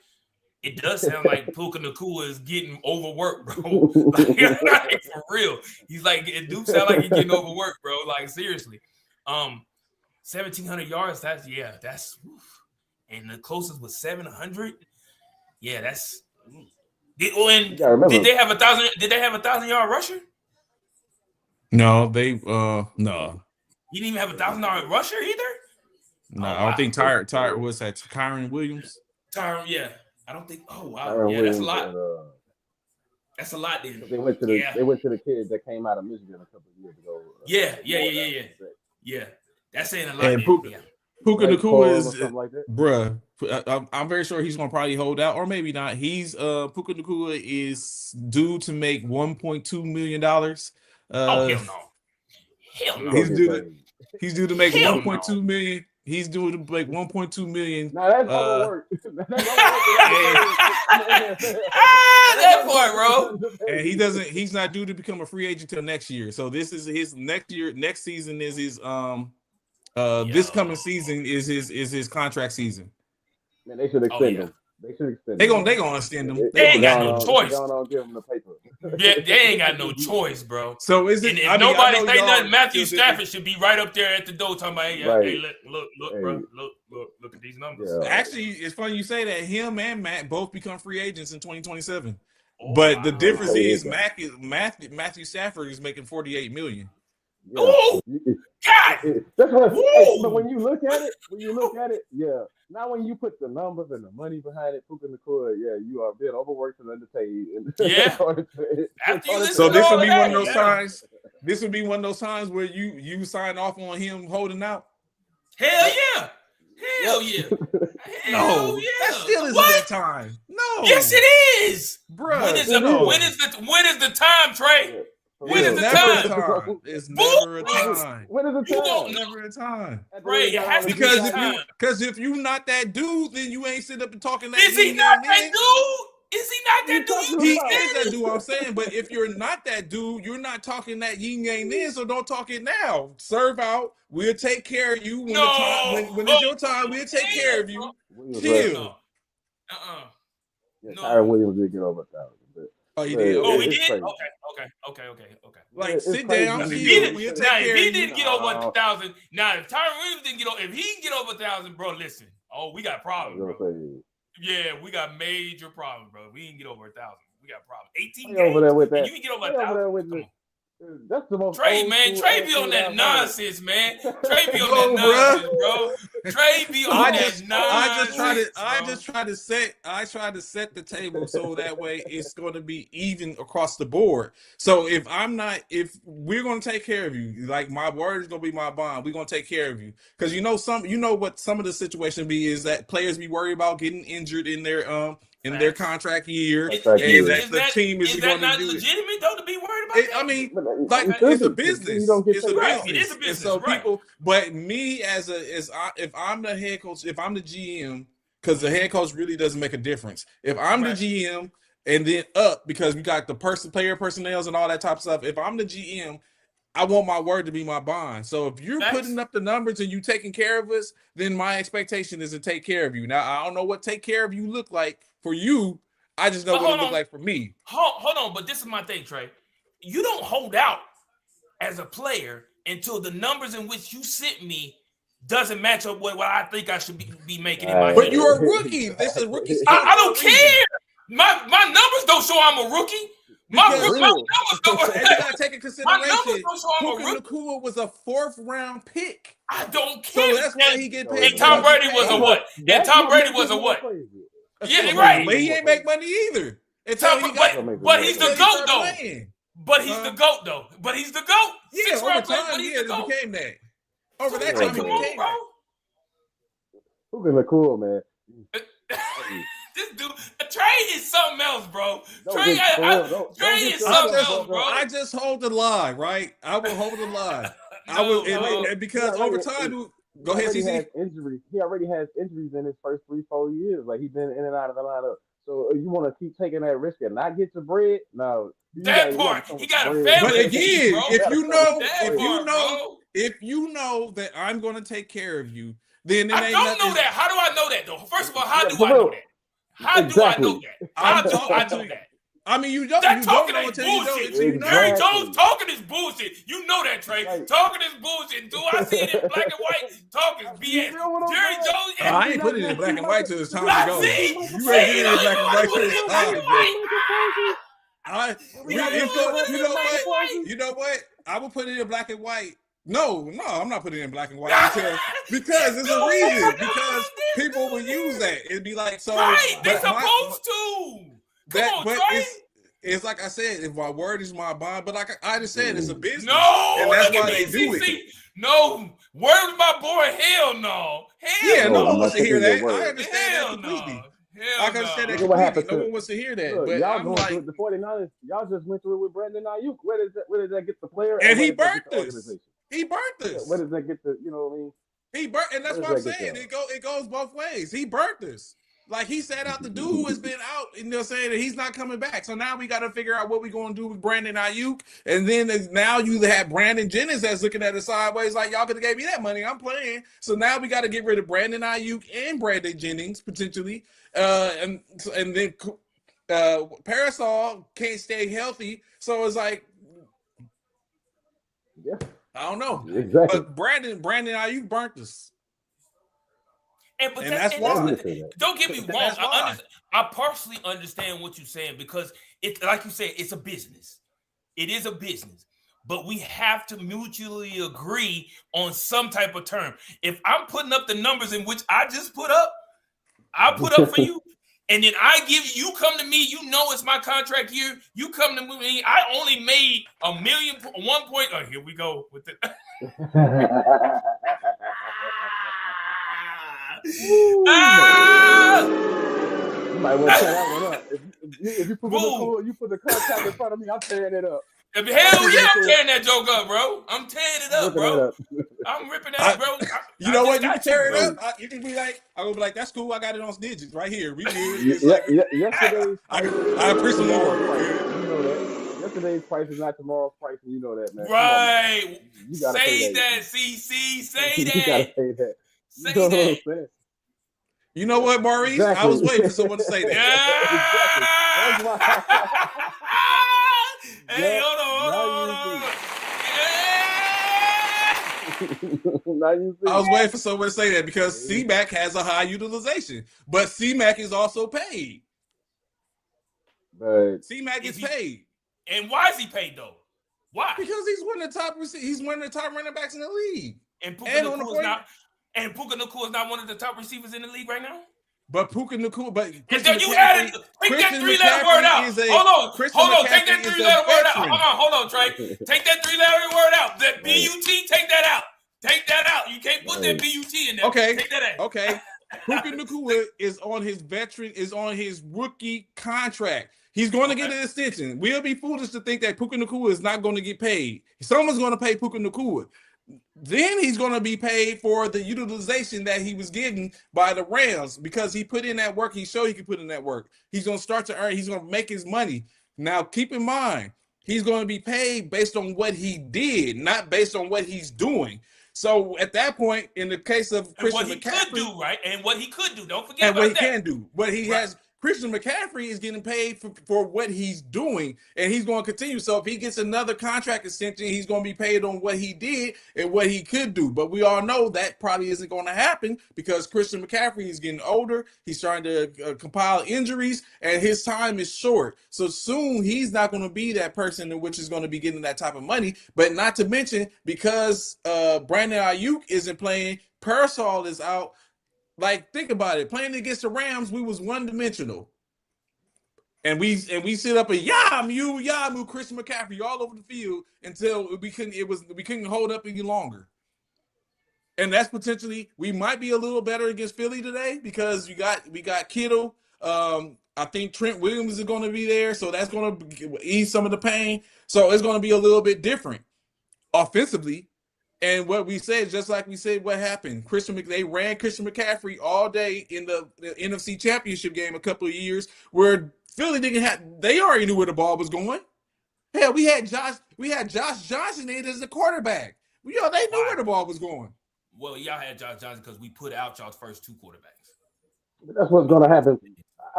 it does sound like Puka Nacua is getting overworked, bro. Like, for real. He's like, it do sound like he's getting overworked, bro. Like, seriously. 1,700 yards, that's oof. And the closest was 700. Yeah, that's did they have 1,000? Did they have 1,000-yard rusher? No, they no. You didn't even have 1,000-yard rusher either? No, Oh, I don't wow. think Tyre was that Kyron Williams. Tyron, yeah. I don't think. Oh wow, Tyron yeah, that's a Williams lot. and, That's a lot, then. they went to the kid that came out of Michigan a couple of years ago. Yeah. That's saying a lot. And Then. Yeah. Puka Like Nacua Paul or is, something like that. bruh. I'm very sure he's gonna probably hold out, or maybe not. He's Puka Nacua is due to make $1.2 million. Oh hell no. Hell no. He's due to make Hell 1.2 million. He's due to make 1.2 million. Now that's overwork. That part, bro. And he's not due to become a free agent till next year. So this is his next season is his this coming season is his contract season. Man, they should extend him. They should extend him. They gonna extend him. They ain't got no choice. Don't give him the paper. They ain't got no choice, bro. So is it? And if nobody say nothing, Matthew Stafford should be right up there at the door talking about, hey, look, bro, look at these numbers. Yeah. Actually, it's funny you say that. Him and Matt both become free agents in 2027. Oh, But the wow. difference is Matthew Stafford is making $48 million. Yeah. Ooh, God. That's what. Woo! But when you look at it, yeah. Now when you put the numbers and the money behind it, Puka Nacua, yeah, you are being overworked and underpaid. Yeah. After you listen So to this all would be of one of that, those yeah. times. This would be one of those times where you sign off on him holding out. Hell yeah. Hell yeah. Hell yeah. That still isn't What? that time. No. Yes, it is. Bruh. When is the time, Trey? When is the never time? a time. It's never a time. When is the You time? don't Never a time. Trey, it has to be Because a time. if you not that dude, then you ain't sitting up and talking that. Is he yin not and that yin. dude? Is he not that dude? He You is said that it. dude. I'm saying, but if you're not that dude, you're not talking that yin yang then. So don't talk it now. Serve out. We'll take care of you when No. the time when it's your time. We'll take care of you. Chill. No. Yeah, No. Tyron Williams did get over 1,000. But Oh, he did. Oh, he It's did? crazy. Okay. Like It's sit crazy. down. If If he Chill. didn't- We'll take Now, care if he of you. didn't get over 1,000, now if Tyron Williams didn't get over, if he can get over 1,000, bro, listen. Oh, we got I problems, was bro. gonna say, Yeah, we got major problems, bro. We didn't get over 1,000. We got problems. 18 Stay over there games. with And that. you can get over Stay over 1,000. there with Come it. on. That's the most Trey, old man, school Trey be on attitude that I've heard. nonsense, man. Trey be on No, that nonsense, bro. Trey be on I that just nonsense. try to set the table so that way it's going to be even across the board. So if we're going to take care of you, like my word is going to be my bond. We're going to take care of you because what some of the situation be is that players be worried about getting injured in their contract year, Is and that- the team is Is going that to not do it. legitimate though to be worried about? I that? mean, But, like you it's a shouldn't. business. You don't get It's a paid. Right, it is a business. business, And so right. people, but me if I'm the head coach, if I'm the GM, because the head coach really doesn't make a difference. If I'm Right. the GM and then because we got the player personnels and all that type of stuff. If I'm the GM, I want my word to be my bond. So if you're Facts. putting up the numbers and you taking care of us, then my expectation is to take care of you. Now I don't know what take care of you look like for you. I just know But what hold it look on. like for me. Hold on, but this is my thing, Trey. You don't hold out as a player until the numbers in which you sent me doesn't match up with what I think I should be making in my But head. you're a rookie. This is a rookie. I don't care. My numbers don't show I'm a rookie. My Because- numbers don't. And you gotta take in My numbers consideration. don't show I'm a Puka rookie. Nacua was a 4th round pick, I don't so care. that's why he get paid. And Tom Brady was a what? And Tom Brady was a what? Yeah, right. But he ain't make money either. But he's the GOAT though. Playing. But he's the GOAT, though. But he's the GOAT. Yeah, over 6-round player, time, but he's yeah, the it GOAT. became that. Over So that like, time, come it on, became bro. Puka Nacua, man. This dude, Trey is something else, bro. Don't Trey, get- for real, don't Trey get is yourself something just- else, bro. I just hold the line, right? I will hold the line. I No, will, bro. and because Yeah, over right. time, go He ahead, already CC. has injuries. He already has injuries in his first 3-4 years. Like he's been in and out of the lineup. So you want to keep taking that risk and not get your bread? No. That part, he got a family. But again, bro. if you know, That part, bro. if you know that I'm going to take care of you, then it I ain't don't nothing. know that. How do I know that, though? First of all, how Yeah, do for I know real. that? How Exactly. do I know that? How do I know that? I mean, you don't. That You don't talking know ain't until you know. bullshit. Until you know. Jerry Exactly. Jones talking is bullshit. You know that, Trey. Right. Talking is bullshit. Do I see it in black and white? Talking is You BS. know what I'm Jerry saying? Jones. I ain't putting it in black and white till it's time I to go. see. You See, ain't getting it in black and white put till it in it's black time and to go. white. You know what? I will put it in black and white. No, I'm not putting it in black and white because there's a reason. Because people will use that. It'd be like so. Right, they but supposed to. Come on, but Trey. it's like I said, if my word is my bond. But like I just said, it's a business. No, and that's look at why they me, do CC. it. No, where's my boy? Hell no. Hell Yeah, no one wants to nothing hear in your that. word. I understand Hell that completely. no. Hell I can understand no. that Look at what completely. happened No to- one wants to hear that. Look, But y'all I'm going like, through it. The 49ers, y'all just went through it with Brandon Ayuk. Where does that get the player? and he where does that get burnt the us. organization? He burnt us. Where does that get the, you know what I mean? He burnt, and that's Where what I'm does that saying. get It goes both ways. He burnt us. Like he sat out the dude who has been out, and they're saying that he's not coming back. So now we got to figure out what we're going to do with Brandon Ayuk. And then now you have Brandon Jennings that's looking at it sideways, like y'all could have gave me that money. I'm playing. So now we got to get rid of Brandon Ayuk and Brandon Jennings potentially, and then Parasol can't stay healthy. So it's like, Yeah, I don't know. exactly. But Brandon Ayuk burnt us. And And that's why. Don't get me wrong. That's why. I partially understand what you're saying because it's like you said, it's a business. It is a business, but we have to mutually agree on some type of term. If I'm putting up the numbers in which I just put up, I put up for you, and then I give you come to me. You know it's my contract year. You come to me. I only made $1 million. 1 point. Oh, here we go with the. You might want to tear that one up. If you put the contract in front of me, I'm tearing it up. Hell yeah, I'm tearing that joke up, bro. I'm tearing it up, bro. I'm ripping that, bro. You know what? You can tear it up. You can be like, I will be like, that's cool. I got it on digits right here. We good. Yesterday's I appreciate more. You know that. Yesterday's price is not tomorrow's price, and you know that, man. Right. You gotta say that, CC. Say you that. gotta say that. Say You know what I'm that. saying? You know what, Maurice? Exactly. I was waiting for someone to say that. Yeah. Hey, hold on. Yeah. I was waiting for someone to say that because C-Mac has a high utilization, but C-Mac is also paid. But C-Mac is paid. And why is he paid though? Why? Because he's one of the top running backs in the league. And Puka Nacua is not one of the top receivers in the league right now. But Puka Nacua, but take that 3-letter word out. Hold on. Take that 3-letter word out. Hold on, Trey. Take that 3-letter word out. That BUT, take that out. Take that out. You can't put that BUT in there. Okay. Take that out. Okay. Puka Nacua is on his rookie contract. He's going to get an extension. We'll be foolish to think that Puka Nacua is not going to get paid. Someone's going to pay Puka Nacua. Then he's going to be paid for the utilization that he was getting by the Rams because he put in that work. He showed he could put in that work. He's going to start to earn. He's going to make his money. Now, keep in mind, he's going to be paid based on what he did, not based on what he's doing. So at that point, in the case of Christian McCaffrey, could do, right? And what he could do. Don't forget and about what he can do. What he has. Christian McCaffrey is getting paid for what he's doing, and he's going to continue. So if he gets another contract extension, he's going to be paid on what he did and what he could do. But we all know that probably isn't going to happen because Christian McCaffrey is getting older. He's starting to compile injuries, and his time is short. So soon he's not going to be that person in which is going to be getting that type of money. But not to mention, because Brandon Ayuk isn't playing, Parasol is out. Like, think about it. Playing against the Rams, we was one-dimensional. And we sit up and Yamu, Christian McCaffrey all over the field until we couldn't hold up any longer. And that's potentially, we might be a little better against Philly today because we got Kittle. I think Trent Williams is going to be there, so that's going to ease some of the pain. So it's going to be a little bit different offensively. And what we said, just like we said, what happened? They ran Christian McCaffrey all day in the NFC Championship game a couple of years, where Philly they already knew where the ball was going. Hell, we had Josh Johnson in as the quarterback. They knew where the ball was going. Well, y'all had Josh Johnson because we put out y'all's first two quarterbacks. But that's what's going to happen.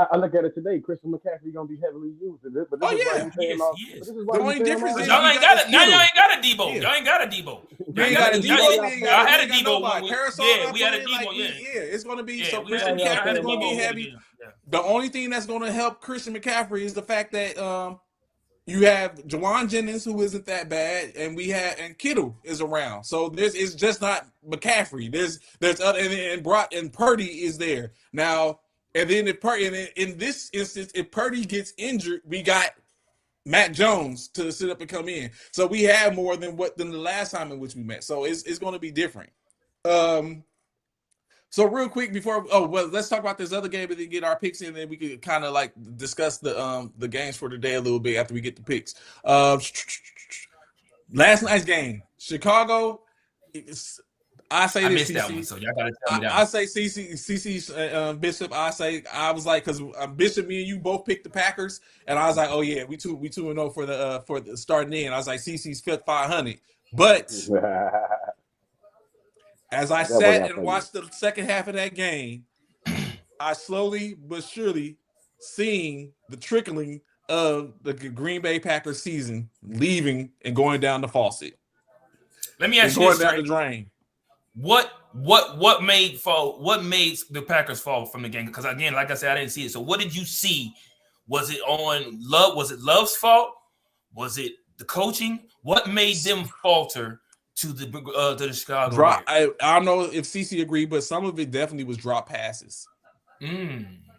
I look at it today. Christian McCaffrey going to be heavily used. But he is. The only difference is y'all ain't got it. Now y'all ain't got a Debo. Yeah. Y'all ain't got a Debo. Y'all had a Debo. Yeah, we had a Debo. It's going to be so. Christian McCaffrey is going to be Debo. heavy. The only thing that's going to help Christian McCaffrey is the fact that you have Jawan Jennings, who isn't that bad, and Kittle is around. So it's just not McCaffrey. There's other and Brock and Purdy is there now. And then in this instance, if Purdy gets injured, we got Matt Jones to sit up and come in. So we have more than the last time in which we met. So it's going to be different. So real quick let's talk about this other game and then get our picks in, and then we can kind of like discuss the games for today a little bit after we get the picks. Last night's game, Chicago. I missed that one, so y'all gotta tell me that. I say CC Bishop. I was like, because Bishop, me and you both picked the Packers, and I was like, oh yeah, we 2-0 for the starting in. I was like, CC's fifth 500, but as I sat and watched the second half of that game, I slowly but surely seeing the trickling of the Green Bay Packers season leaving and going down the faucet. Let me ask you this: down the drain. What made the Packers fall from the game? Because again, like I said, I didn't see it. So what did you see? Was it on Love? Was it Love's fault? Was it the coaching? What made them falter to the Chicago drop? I don't know if CC agreed, but some of it definitely was drop passes.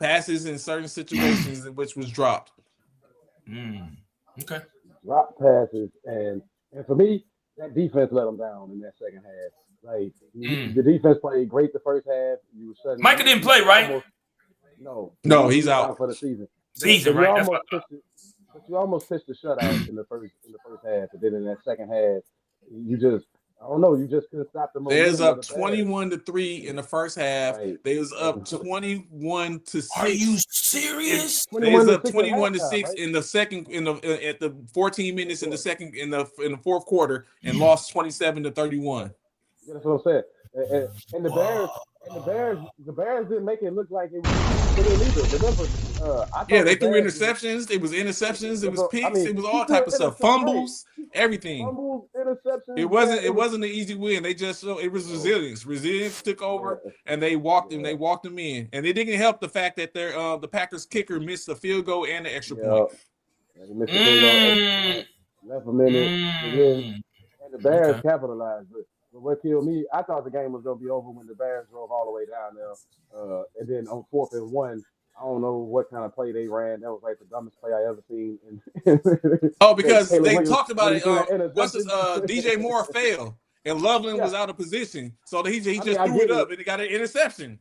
Passes in certain situations in which was dropped. Okay. Drop passes and for me, that defense let them down in that second half. Like the defense played great the first half. Micah didn't play, right? No, he's out for the season. Right? You almost pitched the shutout in the first half, but then in that second half, you just couldn't stop the momentum. There's up 21-3 in the first half. Right. They was up 21-6. Are you serious? They was up 21-6 in the second at the 14 minutes in the fourth quarter and lost 27-31. That's what I'm saying. And the Bears didn't make it look like it was. They didn't either. Remember, they threw interceptions. It was interceptions. It was picks. It was all type of stuff. Fumbles, everything. Fumbles, interceptions. It wasn't an easy win. They just it was resilience. Resilience took over, and they walked them in. And it didn't help the fact that the Packers kicker missed the field goal and the extra point. He missed the field goal. Left a minute. And the Bears capitalized. But what killed me, I thought the game was going to be over when the Bears drove all the way down there. And then on 4th and 1, I don't know what kind of play they ran. That was like the dumbest play I ever seen. Because they talked about it. DJ Moore failed, and Loveland was out of position. So he just threw it up, and he got an interception.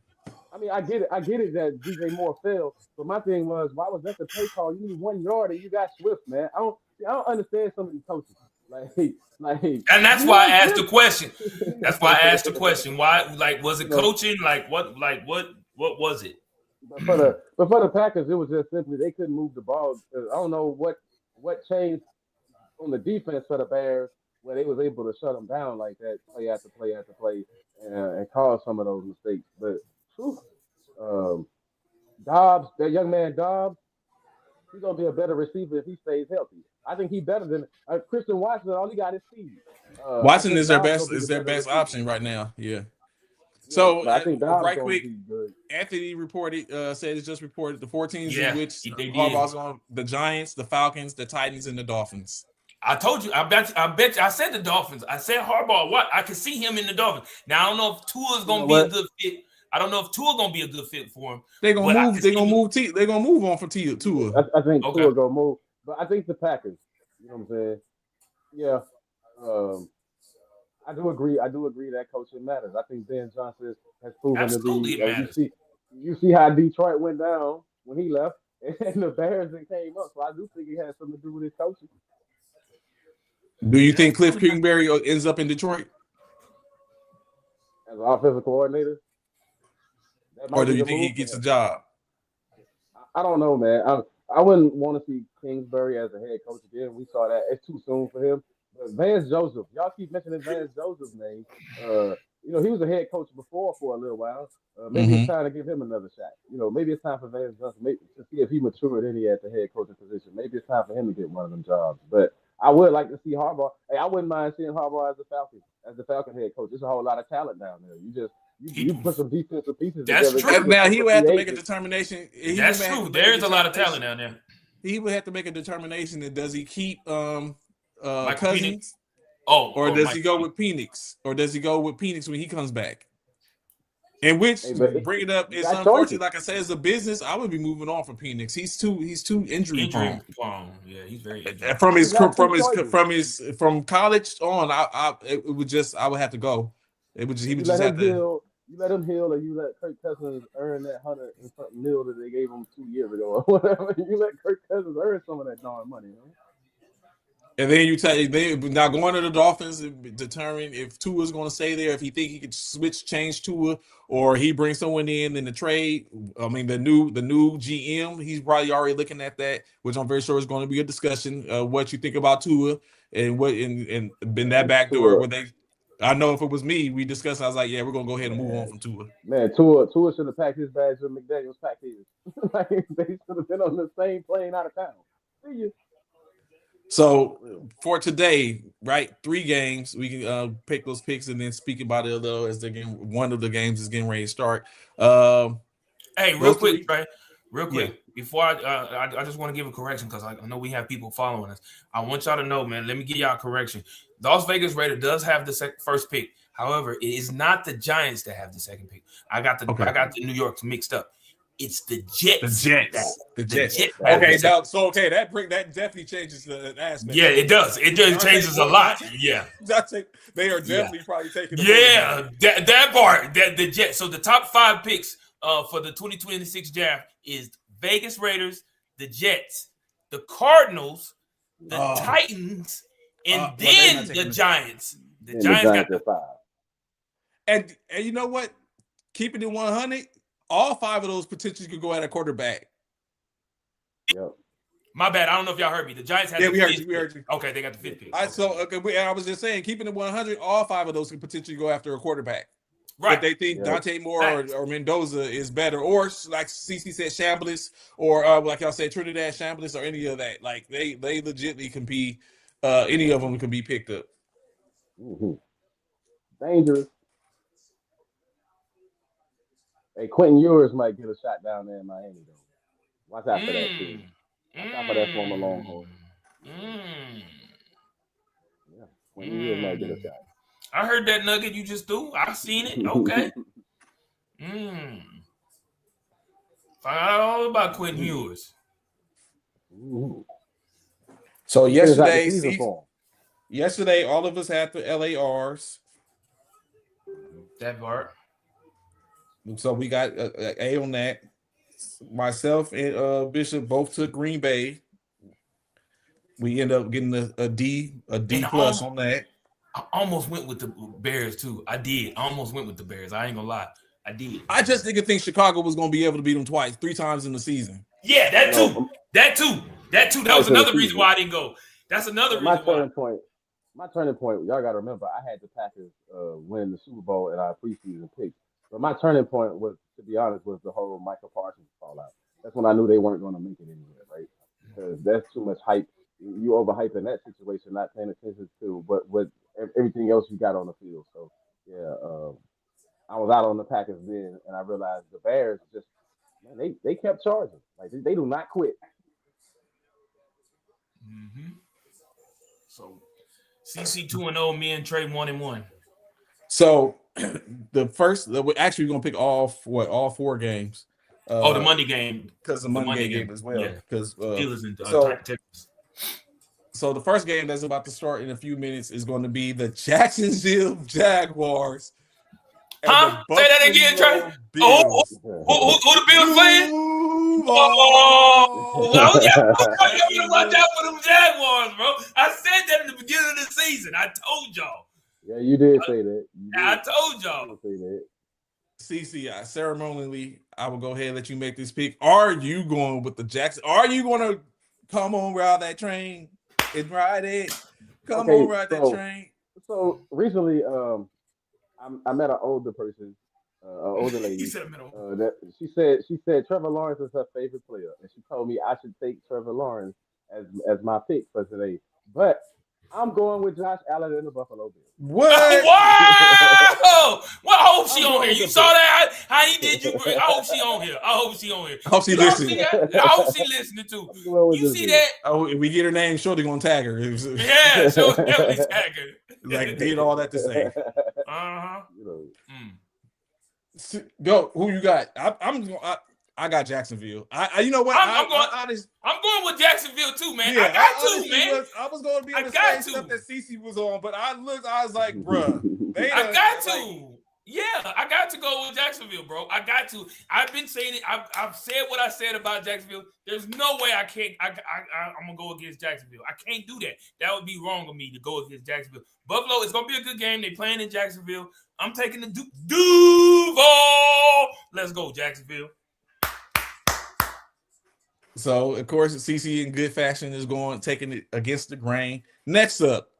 I mean, I get it that DJ Moore failed. But my thing was, why was that the play call? You need 1 yard, and you got Swift, man. I don't understand some of these coaches. And that's why I asked the question. That's why I asked the question. Why? Like, was it coaching? Like, what was it? But for the Packers, it was just simply they couldn't move the ball. I don't know what changed on the defense for the Bears where they was able to shut them down like that, play after play after play, and cause some of those mistakes. But Dobbs, that young man Dobbs, he's gonna be a better receiver if he stays healthy. I think he's better than Christian Watson. All he got is speed. Watson is their best option right now. Yeah. So I think right quick, Anthony reported said it's just reported the 4 teams in which Harbaugh's on: the Giants, the Falcons, the Titans, and the Dolphins. I told you. I bet you. I said the Dolphins. I said Harbaugh. What? I can see him in the Dolphins. Now I don't know if Tua is going to be a good fit. I don't know if Tua gonna be a good fit for him. They're gonna But I move. can They're see gonna him- move. They're gonna move on from Tua. I think Okay. Tua gonna move, but I think the Packers. You know what I'm saying? Yeah. Um, I do agree. I do agree that coaching matters. I think Ben Johnson has proven to Absolutely, be. it matters. You see how Detroit went down when he left, and the Bears then came up. So I do think it has something to do with his coaching. Do you think Cliff Kingsbury ends up in Detroit, As an offensive coordinator, that might or do be you the think he move for gets a him. job? I don't know, man. I wouldn't want to see Kingsbury as a head coach again. We saw that it's too soon for him. But Vance Joseph, y'all keep mentioning Vance Joseph's name. You know, he was a head coach before for a little while. Maybe it's time to give him another shot. You know, maybe it's time for Vance Johnson to see if he matured any at the head coaching position. Maybe it's time for him to get one of them jobs. But I would like to see Harbaugh. Hey, I wouldn't mind seeing Harbaugh as the Falcon head coach. There's a whole lot of talent down there. You put some defensive pieces That's together. true. Now he would have to make a determination. That's true. There's a lot of talent down there. He would have to make a determination that does he keep Michael Cousins, or does Mike he go Penix. with Penix, or does he go with Penix when he comes back? And which bring it up, it's unfortunately, like I said, as a business, I would be moving on from Penix. He's too injury prone. Yeah, he's very injury. From college on, I would have to go. He would just have to. You let him heal, or you let Kirk Cousins earn that $100 and something mil that they gave him 2 years ago, or whatever. You let Kirk Cousins earn some of that darn money, man. And then now going to the Dolphins and determine if Tua is going to stay there, if he think he could change Tua, or he brings someone in the trade. I mean, the new GM, he's probably already looking at that, which I'm very sure is going to be a discussion. What you think about Tua and what and been that back door where they. I know if it was me, we discussed. I was like, yeah, we're gonna go ahead and move on from Tua. Man, Tua should have packed his bags when McDaniels packed his. Like, they should have been on the same plane out of town. See you. So for today, right, 3 games. We can pick those picks and then speak about it though as one of the games is getting ready to start. Hey, real quick, Trey. Real quick, Yeah. before I just want to give a correction because I know we have people following us. I want y'all to know, man. Let me give y'all a correction. The Las Vegas Raiders does have the first pick. However, it is not the Giants that have the second pick. I got the New Yorks mixed up. It's the Jets. The Jets. Okay, that definitely changes the aspect. Yeah, it does. It just changes a lot. Yeah, they are definitely probably taking. That part. The Jets. So the top 5 picks for the 2026 draft is Vegas Raiders, the Jets, the Cardinals, the Titans, and then the Giants. The Giants got 5. And you know what? Keeping it 100, all 5 of those potentially could go at a quarterback. Yep. My bad. I don't know if y'all heard me. The Giants had we heard you. Okay, they got the 5th pick. I was just saying, keeping it 100, all 5 of those could potentially go after a quarterback. Right. If they think Dante Moore or Mendoza is better, or like CC said, Chambliss, or like y'all said, Trinidad Chambliss, or any of that. Like they legitimately can be, any of them can be picked up. Mm-hmm. Dangerous. Hey, Quentin Ewers might get a shot down there in Miami, though. Watch out for that, too. Watch out for that former Longhorn. Yeah, Quentin Ewers might get a shot. I heard that nugget you just threw. I seen it. Okay. Find out all about Quentin Ewers. So yesterday, all of us had the LARs. That part. So we got A on that. Myself and Bishop both took Green Bay. We end up getting a D plus on that. I almost went with the Bears too. I did. I almost went with the Bears. I ain't gonna lie. I did. I just didn't think Chicago was gonna be able to beat them 3 times in the season. Yeah, that too. That was another reason why I didn't go. That's another reason. My turning point. Y'all gotta remember, I had the Packers win the Super Bowl in our preseason picks. But my turning point was, to be honest, was the whole Michael Parsons fallout. That's when I knew they weren't going to make it anywhere, right? Because that's too much hype. You overhyping that situation, not paying attention to what everything else you got on the field. So yeah, I was out on the Packers then, and I realized the Bears just, man, they kept charging. Like they do not quit. Mm-hmm. So CC 2-0, me and Trey 1-1. So Actually, we're gonna pick all 4 games. The Monday game because the Monday game as well. Yeah. Because Steelers and so Texans. So the first game that's about to start in a few minutes is going to be the Jacksonville Jaguars. Huh? Say that again, Trey. Who the Bills playing? You gotta watch out for them Jaguars, bro. I said that in the beginning of the season. I told y'all. Yeah, you did say that. I told y'all. Say that. CC, ceremonially, I will go ahead and let you make this pick. Are you going with the Jackson? Are you going to come on, ride that train and ride it? Come on, ride that train. So recently, I met an older person, an older lady. That she said Trevor Lawrence is her favorite player, and she told me I should take Trevor Lawrence as my pick for today. But I'm going with Josh Allen and the Buffalo Bills. What? Wow! Well, I hope she on here. You saw that? How he did you? I hope she on here. I hope she listening. I hope she listening too. You see that? Oh, if we get her name, Shorty gonna tag her. Yeah, she'll definitely tag her. Like did all that to say. Go. Who you got? I got Jacksonville. You know what? I'm going with Jacksonville too, man. Yeah, I got to, man. I was going to be on the same stuff that CC was on, but I was like, bruh. I got to. Yeah, I got to go with Jacksonville, bro. I got to. I've been saying it. I've said what I said about Jacksonville. There's no way I can't. I'm gonna go against Jacksonville. I can't do that. That would be wrong of me to go against Jacksonville. Buffalo, it's gonna be a good game. They playing in Jacksonville. I'm taking the Duval. Let's go, Jacksonville. So, of course, CC in good fashion is taking it against the grain. Next up,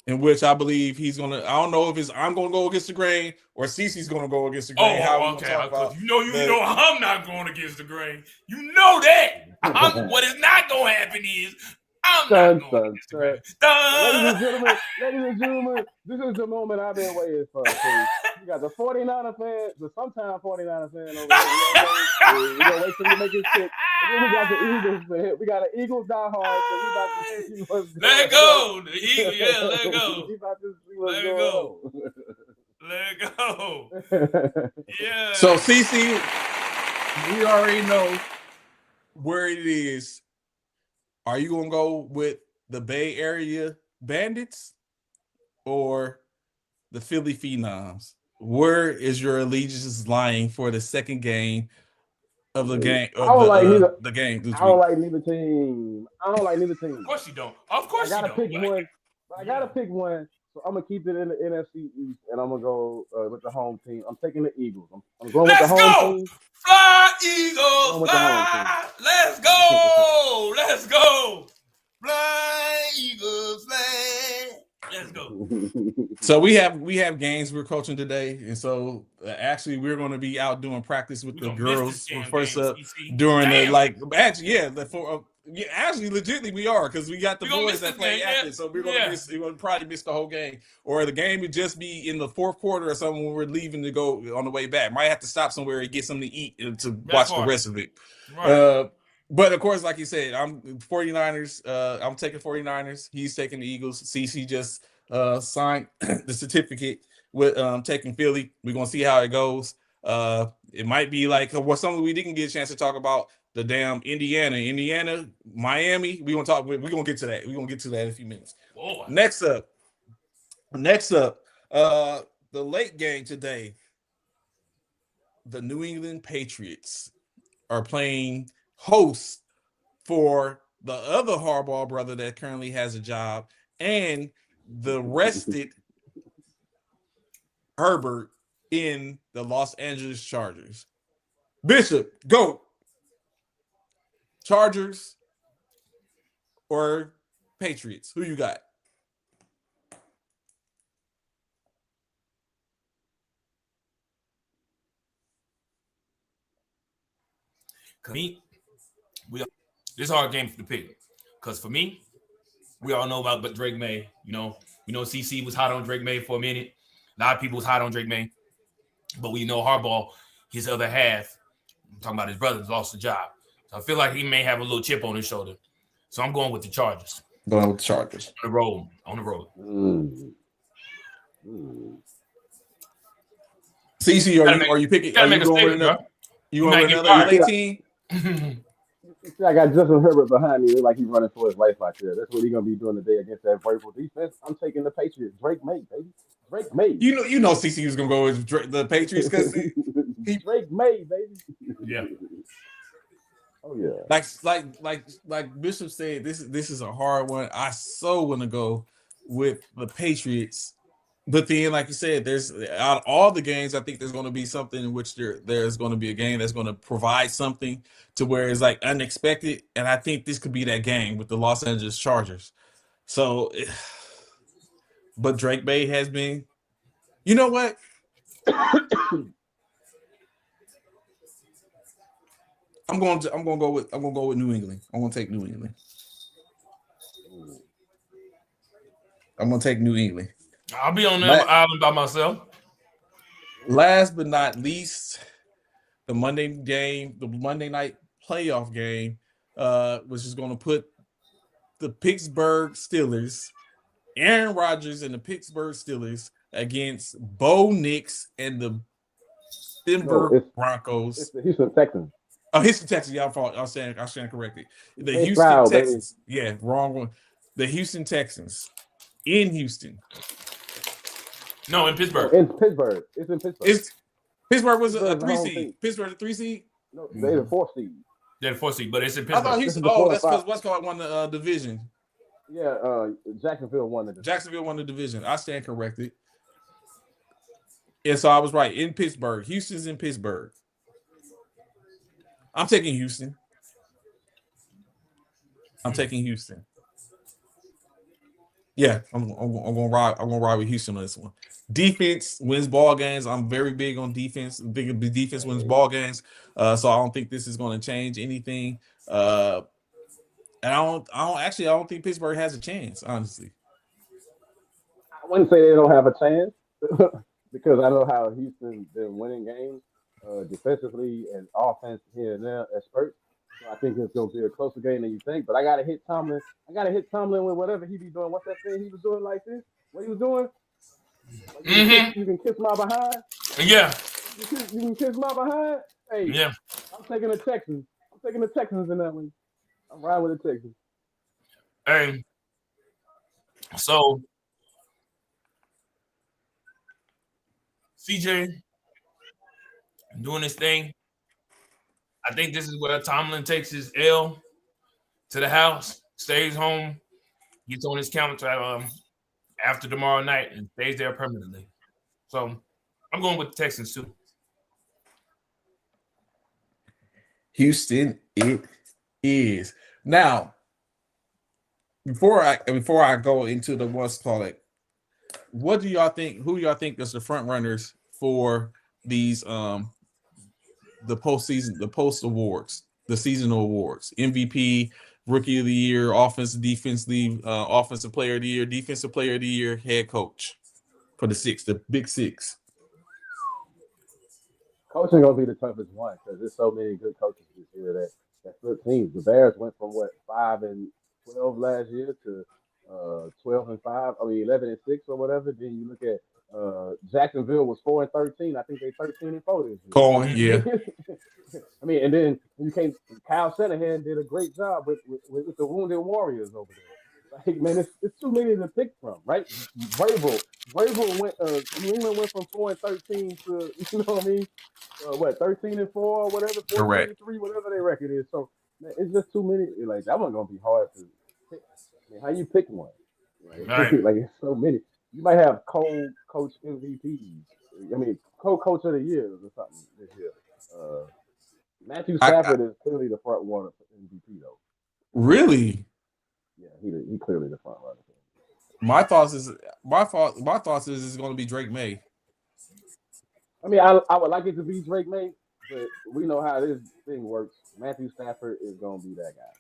in which I believe he's going to, I don't know if I'm going to go against the grain or CC's going to go against the grain. Okay. You know I'm not going against the grain. You know that. What is not going to happen is I'm not going against the grain. Ladies and gentlemen, this is the moment I've been waiting for. You got the 49er fan, the sometime 49er fan over there. We're going to wait till you make it sick. And then we got the Eagles fan. We got an Eagles diehard, so we about to see what's going on. Let it go. The Eagles, yeah, let it go. We about to see what's going on. Let it go. Yeah. So, CC, we already know where it is. Are you going to go with the Bay Area Bandits or the Philly Phenoms? Where is your allegiance lying for the second game of the game? I don't like neither. The game. I don't like neither team. Of course you don't. Of course you don't. I gotta pick one. So I'm gonna keep it in the NFC East, and I'm gonna go with the home team. I'm taking the Eagles. I'm going with the home team. Fly, Eagles! Fly! Let's go! Let's go! Fly, Eagles, fly! Let's go. So we have games we're coaching today, and so actually we're going to be out doing practice with the girls first up during actually legitimately we are because we got the boys that play active, so we're going to probably miss the whole game, or the game would just be in the fourth quarter or something when we're leaving to go on the way back. Might have to stop somewhere and get something to eat to watch the rest of it. Right. But of course, like you said, I'm 49ers. I'm taking 49ers. He's taking the Eagles. CC just signed the certificate with taking Philly. We're gonna see how it goes. It might be like something we didn't get a chance to talk about. The damn Indiana, Miami. We're gonna get to that. We're gonna get to that in a few minutes. Boy. Next up, the late game today. The New England Patriots are playing host for the other Harbaugh brother that currently has a job and the rested Herbert in the Los Angeles Chargers. Bishop, go. Chargers or Patriots? Who you got? This is a hard game to pick because for me, we all know about Drake May. You know, CC was hot on Drake May for a minute. A lot of people was hot on Drake May, but we know Harbaugh, his other half, I'm talking about his brother, lost the job. So I feel like he may have a little chip on his shoulder. So I'm going with the Chargers. Going with the Chargers. On the road. CC, are you picking? Are Gotta you make a going with statement, bro. another? You going with might get another LA fired. team? See, I got Justin Herbert behind me. Look like he's running for his life out there. That's what he's gonna be doing today against that Vrabel defense. I'm taking the Patriots. Drake May, baby. Drake May. You know, CC was gonna go with the Patriots because Drake May, baby. Yeah. Oh yeah. Like Bishop said, this is a hard one. I so want to go with the Patriots, but then, like you said, there's out of all the games, I think there's going to be something in which there's going to be a game that's going to provide something to where it's like unexpected, and I think this could be that game with the Los Angeles Chargers. So, but Drake May has been. You know what? I'm going to go with New England. I'm going to take New England. I'm going to take New England. I'll be on that island by myself. Last but not least, the Monday night playoff game, which is going to put the Pittsburgh Steelers, Aaron Rodgers and the Pittsburgh Steelers against Bo Nix and the Denver Broncos. It's the Houston Texans. Oh, Houston Texans. Yeah, I'm saying correctly. The Hey, Houston proud, Texans. Baby. Yeah, wrong one. The Houston Texans in Houston. No, in Pittsburgh. In Pittsburgh. It's in Pittsburgh. Pittsburgh was a 3 seed. Pittsburgh a 3 seed. No, they're the 4 seed. They're the 4 seed, but it's in Pittsburgh. I thought Houston. Oh, that's because Westcott won the division. Yeah, Jacksonville won the division. Jacksonville won the division. I stand corrected. Yeah, so I was right. In Pittsburgh. Houston's in Pittsburgh. I'm taking Houston. Yeah, I'm gonna ride with Houston on this one. Defense wins ball games. I'm very big on defense. Defense wins ball games. So I don't think this is going to change anything. And I don't think Pittsburgh has a chance, honestly. I wouldn't say they don't have a chance because I know how Houston's been winning games defensively and offense here and there at spurts. So I think it's going to be a closer game than you think. But I got to hit Tomlin. With whatever he be doing. What's that thing he was doing like this? What he was doing? Like you can kiss my behind. Yeah. You can kiss my behind. Hey. Yeah. I'm taking the Texans. In that one. I'm riding with the Texans. Hey. So CJ doing his thing. I think this is where Tomlin takes his L to the house, stays home, gets on his counter after tomorrow night, and stays there permanently. So I'm going with the Texans too. Houston, it is. Now, before I go into the what's called it, what do y'all think? Who do y'all think is the front runners for these the postseason, the post awards, the seasonal awards, MVP, Rookie of the Year, Offensive Player of the Year, Defensive Player of the Year, Head Coach for the Big Six? Coaching gonna be the toughest one because there's so many good coaches this year that flip teams. The Bears went from 5-12 last year to 12-5. 11-6 or whatever. Then you look at Jacksonville was 4-13. I think they 13-4 this year. Cohen, yeah. I mean, and then you came. Kyle Shanahan did a great job with the Wounded Warriors over there. Like, man, it's too many to pick from, right? Vrabel went. New England went from 4-13 to, you know what I mean? 13-4, whatever. 4-3, whatever their record is. So man, it's just too many. Like that one's gonna be hard to pick. I mean, how you pick one? Right. Like it's so many. You might have co-coach MVPs. I mean, co-coach of the year or something this year. Matthew Stafford is clearly the front runner for MVP, though. Really? Yeah, he clearly the front runner. My thoughts is it's going to be Drake May. I mean, I would like it to be Drake May, but we know how this thing works. Matthew Stafford is going to be that guy.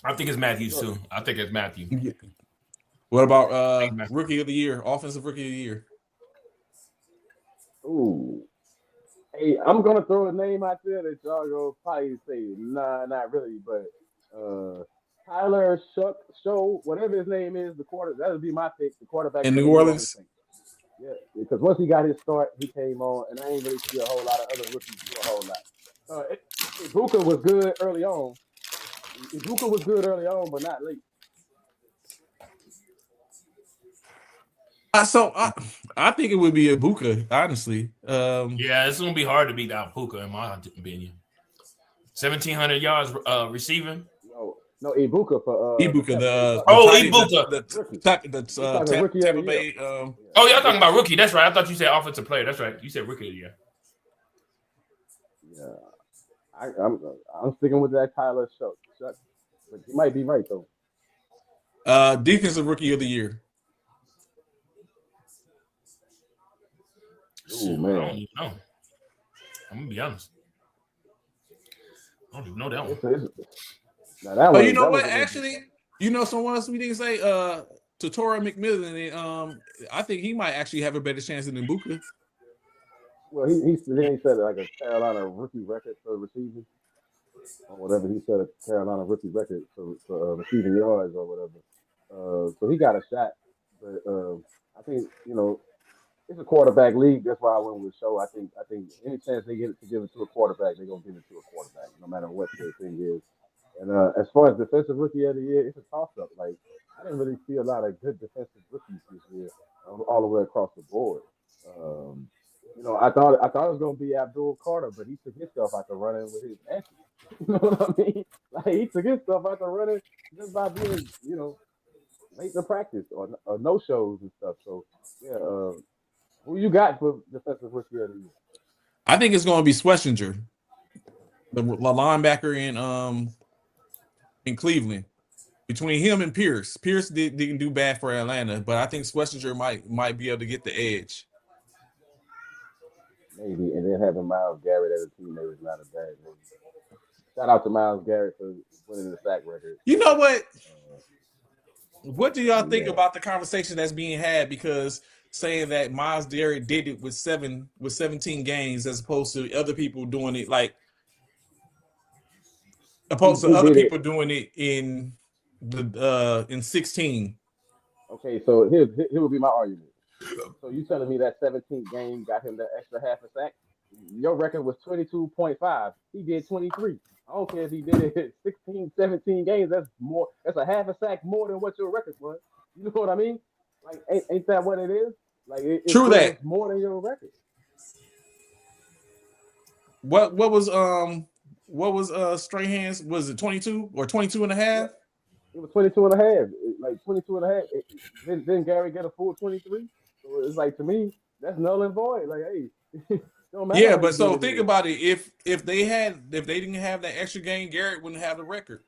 I think it's Matthews too. I think it's Matthew. What about Rookie of the Year, Offensive Rookie of the Year? Ooh. Hey, I'm gonna throw a name out there that y'all go probably say, nah, not really, but Tyler Show, whatever his name is, that'll be my pick, the quarterback in New Orleans. Yeah, because once he got his start, he came on, and I ain't really see a whole lot of other rookies do a whole lot. Ibuka was good early on. Ibuka was good early on, but not late. I think it would be Ibuka, honestly. Yeah, it's gonna be hard to beat out Puka in my opinion. 1,700 yards receiving. No, Ibuka for Ibuka, the Oh, tight end, Ibuka. the rookie of the Tampa year. Bay. Oh, y'all talking about rookie? That's right. I thought you said offensive player. That's right. You said rookie of the year. Yeah, I'm sticking with that Tyler Shuck, but you might be right though. Defensive rookie of the year. Oh man, I don't even know. I'm gonna be honest. I don't even know that one. But you know what? Actually, someone else we didn't say. Torrey McMillan. I think he might actually have a better chance than Ibuka. Well, he said like a Carolina rookie record for receiving, or whatever. He said a Carolina rookie record for receiving yards or whatever. So he got a shot, but I think it's a quarterback league. That's why I went with Show. I think any chance they get it to give it to a quarterback, they're gonna give it to a quarterback, no matter what their thing is. And as far as defensive rookie of the year, it's a toss up. Like I didn't really see a lot of good defensive rookies this year, all the way across the board. I thought it was gonna be Abdul Carter, but he took his stuff out the running with his ankle. You know what I mean? Like he took his stuff out the running just by being, late to practice or no shows and stuff. So yeah, who you got for defensive rookie of the year? I think it's going to be Schlesinger, the linebacker in Cleveland. Between him and Pierce didn't do bad for Atlanta, but I think Schlesinger might be able to get the edge. Maybe, and then having Myles Garrett as a teammate is not a bad thing. Shout out to Myles Garrett for winning the sack record. You know what? What do y'all think about the conversation that's being had? Because saying that Myles Garrett did it with 17 games as opposed to other people doing it doing it in 16. Okay, so here would be my argument. So you telling me that 17th game got him that extra half a sack? Your record was 22.5. He did 23. I don't care if he did it 16, 17 games. That's more. That's a half a sack more than what your record was. You know what I mean? Like, ain't that what it is? Like, True that. More than your record. What was Strahan's? Was it 22 or 22 and a half? It was 22 and a half. Like 22 and a half. Didn't Gary get a full 23? So it's like, to me, that's null and void. Like, hey, don't matter. Yeah, but so think about it. If they didn't have that extra game, Garrett wouldn't have the record.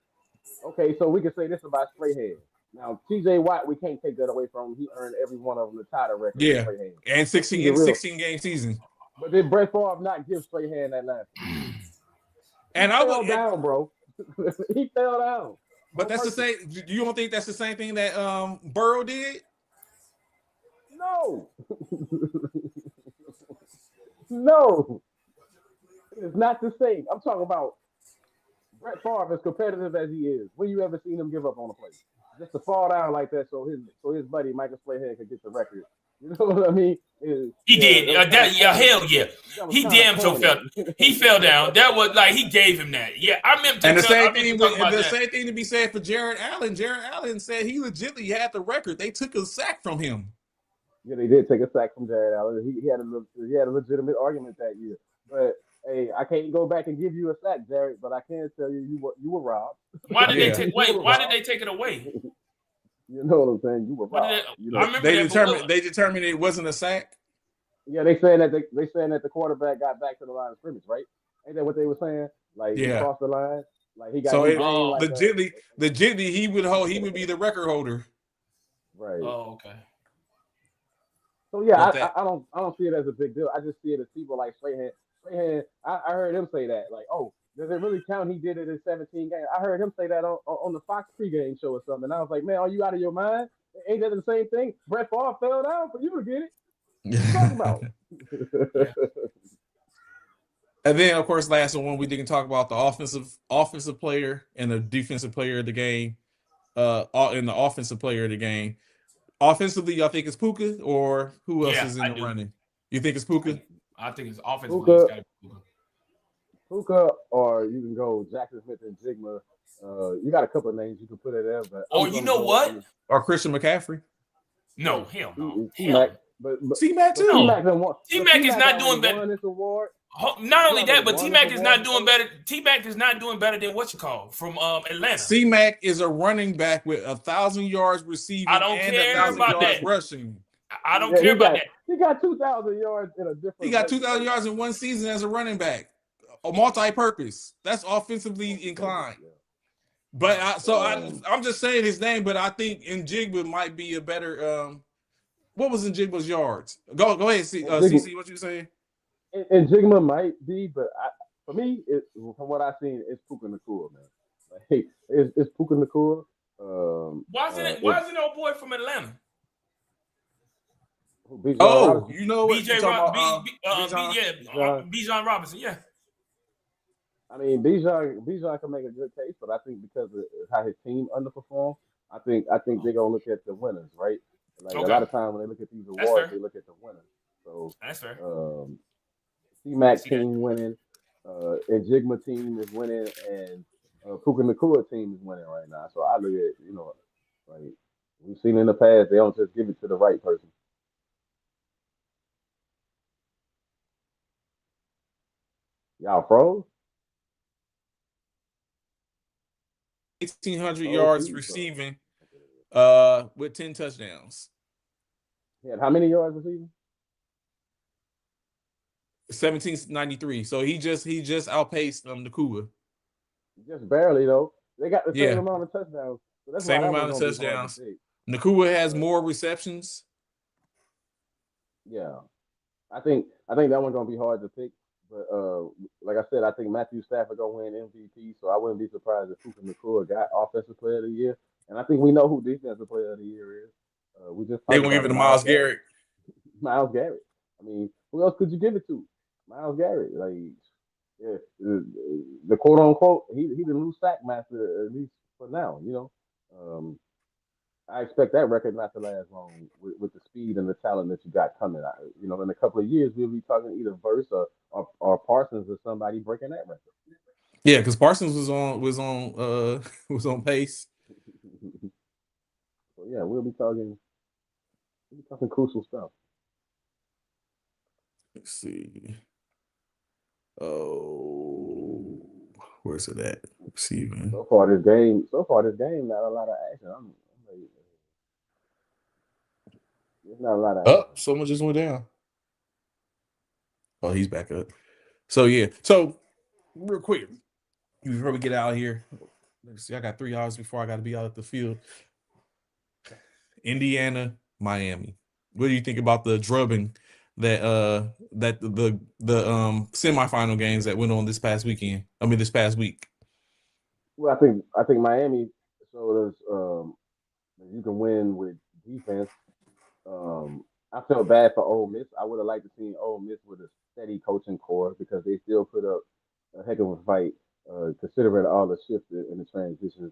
Okay, so we can say this about Strahan. Now, TJ Watt, we can't take that away from him. He earned every one of them the title record. Yeah, and 16 game season. But did Brett Favre not give Strahan that last one? And I fell down, bro. He fell down. But that's the same. You don't think that's the same thing that Burrow did? No. No. It's not the same. I'm talking about Brett Favre, as competitive as he is. When you ever seen him give up on a play? Just to fall down like that so his buddy Michael Strahan could get the record. You know what I mean? He did. Hell yeah. He damn so fell. He fell down. That was like he gave him that. Yeah, I remember. And the same thing to be said for Jared Allen. Jared Allen said he legitimately had the record. They took a sack from him. Yeah, they did take a sack from Jared Allen. He had a legitimate argument that year. But hey, I can't go back and give you a sack, Jared. But I can tell you were robbed. Why did they take? Wait, why did they take it away? You know what I'm saying? You were robbed. I remember they determined it wasn't a sack. Yeah, they saying that the quarterback got back to the line of scrimmage, right? Ain't that what they were saying? Like he crossed the line, like he got. So legitimately, he would be the record holder. Right. Oh, okay. So yeah, I don't see it as a big deal. I just see it as people like Strahan. I heard him say that, like, oh, does it really count? He did it in 17 games. I heard him say that on the Fox pregame show or something. And I was like, man, are you out of your mind? Ain't that the same thing? Brett Favre fell down for you to get it. What are you talking about? And then, of course, last one we didn't talk about the offensive player and the defensive player of the game. In the offensive player of the game, Offensively, y'all think it's Puka or who else Yeah, is in I the do. running? You think it's Puka? I think it's offensively. It's Puka, got to be Puka. Puka, or you can go Jackson Smith and Jigma. You got a couple of names you can put in there, but Or I'm you gonna know go. what? Or Christian McCaffrey? No, hell no. T-Mac, Hell but C-Mac but too. T-Mac done won. But T-Mac is T-Mac not already doing better. won this award. Not He only already that, but won this T-Mac is award not doing before. better. T-Mac is not doing better than what you call from Atlanta. C-Mac is a running back with 1,000 yards receiving I don't and care 1,000 about yards that. rushing. I don't Yeah, care about that. He got 2,000 yards in a different. He got way. 2,000 yards in one season as a running back, a multi-purpose. That's offensively inclined. Yeah. But I'm just saying his name. But I think Njigba might be a better. What was Njigba's yards? Go ahead, CC. What you saying? And Jigma might be, but for me, from what I've seen, it's Puka Nacua, man. Like, it's Puka Nacua. Why isn't old boy from Atlanta? Oh, you know what? BJ Bijan. Bijan Robinson, yeah. I mean, Bijan can make a good case, but I think because of how his team underperformed, I think they're gonna look at the winners, right? Like a lot of times when they look at these awards, they look at the winners. So that's fair. C-Mac team winning, and Jigma team is winning, and Puka Nacua team is winning right now. So I look at, like we've seen in the past, they don't just give it to the right person. Y'all froze? 1,800 Oh, yards geez, receiving, with 10 touchdowns. He had how many yards receiving? 1793. So he just outpaced Nacua. Just barely though. They got the same amount of touchdowns. So that's same why that amount of one's gonna be hard touchdowns. to pick. Nacua has more receptions. Yeah, I think that one's gonna be hard to pick. But like I said, I think Matthew Stafford gonna win MVP. So I wouldn't be surprised if Puka Nacua got Offensive Player of the Year. And I think we know who Defensive Player of the Year is. We just They're gonna give it to Myles Garrett. Myles Garrett. I mean, who else could you give it to? Myles Garrett. Like, yeah, the quote unquote, he the new sack master at least for now. I expect that record not to last long with the speed and the talent that you got coming. In a couple of years we'll be talking either Verse or Parsons or somebody breaking that record. Yeah, because Parsons was on pace. So yeah, we'll be talking crucial stuff. Let's see. Oh, where's it at? Receiving. So far this game, not a lot of action. There's not a lot of action. Someone just went down. Oh, he's back up. So yeah. So real quick, before we get out of here, let's see. I got 3 hours before I got to be out at the field. Indiana, Miami. What do you think about the drubbing that the semifinal games that went on this past weekend? I mean, this past week. Well, I think Miami showed us you can win with defense. I felt bad for Ole Miss. I would have liked to see Ole Miss with a steady coaching core because they still put up a heck of a fight, considering all the shifts and the transitions,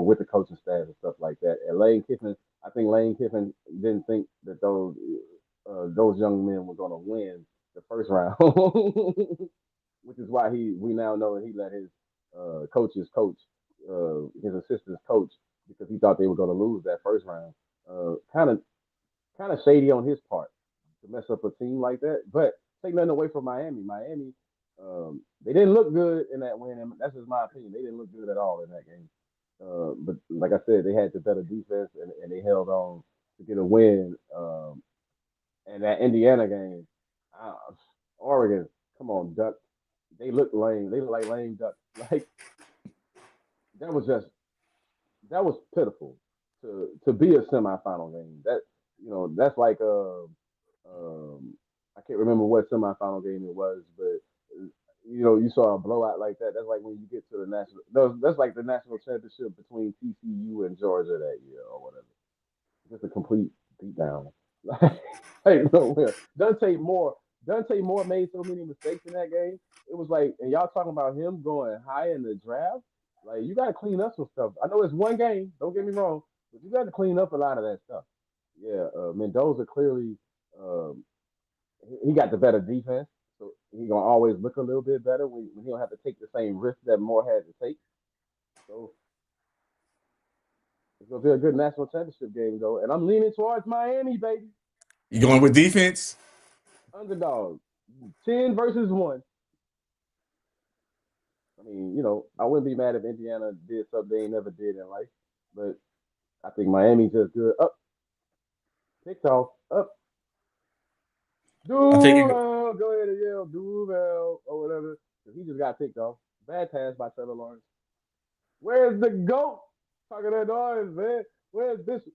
with the coaching staff and stuff like that. And I think Lane Kiffin didn't think that those young men were going to win the first round, which is why we now know that he let his coaches coach, his assistants coach, because he thought they were going to lose that first round. Kind of shady on his part to mess up a team like that. But take nothing away from Miami. Miami, they didn't look good in that win, and that's just my opinion. They didn't look good at all in that game. But like I said, they had the better defense, and they held on to get a win. And that Indiana game, Oregon, come on, Duck. They look lame. They look like lame ducks. Like that was pitiful to be a semifinal game. That's like I can't remember what semifinal game it was, but you saw a blowout like that. That's like when you get to the national. That's like the national championship between TCU and Georgia that year or whatever. Just a complete beatdown. Like nowhere. Dante Moore made so many mistakes in that game. It was like, and y'all talking about him going high in the draft. Like you got to clean up some stuff. I know it's one game. Don't get me wrong, But you got to clean up a lot of that stuff. Yeah, Mendoza clearly he got the better defense, so he gonna always look a little bit better when he don't have to take the same risk that Moore had to take. So it's gonna be a good national championship game though, and I'm leaning towards Miami, baby. You going with defense? Underdog, 10 versus 1. I mean, I wouldn't be mad if Indiana did something they never did in life, but I think Miami just good. Up, picked off, up. I think Duval, go ahead and yell Duval or whatever. He just got picked off. Bad pass by Trevor Lawrence. Where's the GOAT? Talking that noise, man. Where's Bishop?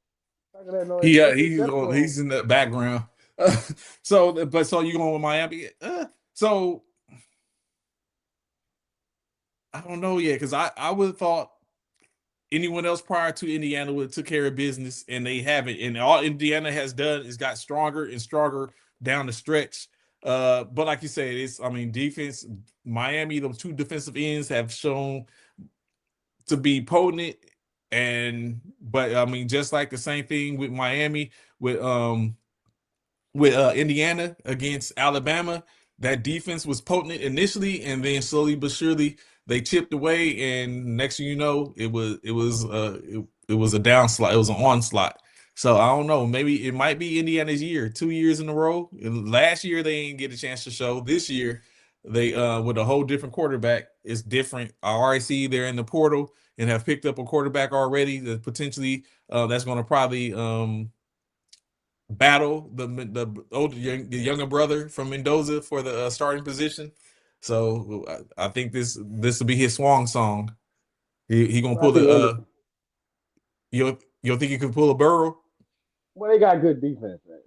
Talking that noise. He's in the background. So you going with Miami? So I don't know yet because I would have thought anyone else prior to Indiana would have took care of business, and they haven't. And all Indiana has done is got stronger and stronger down the stretch. But like you said, defense. Miami, those two defensive ends have shown to be potent, but just like the same thing with Miami with Indiana against Alabama, that defense was potent initially, and then slowly but surely they chipped away, and next thing you know, it was a downslide, it was an onslaught. So I don't know, maybe it might be Indiana's year, 2 years in a row. Last year they didn't get a chance to show. This year they with a whole different quarterback, it's different. I already see they're in the portal and have picked up a quarterback already that potentially that's going to probably battle the younger brother from Mendoza for the starting position. So I think this will be his swan song. He gonna pull the you don't think he could pull a Burrow? Well, they got good defense. Man.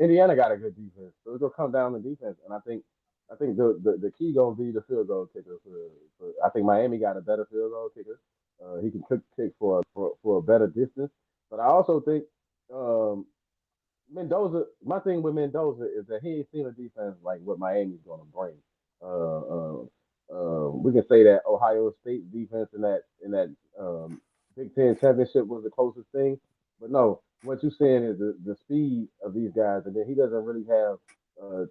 Indiana got a good defense, so it's gonna come down to defense. And I think the key gonna be the field goal kicker. I think Miami got a better field goal kicker. He can kick for a better distance. But I also think Mendoza. My thing with Mendoza is that he ain't seen a defense like what Miami's gonna bring. We can say that Ohio State defense in that Big Ten championship was the closest thing, but no. What you're saying is the speed of these guys, and then he doesn't really have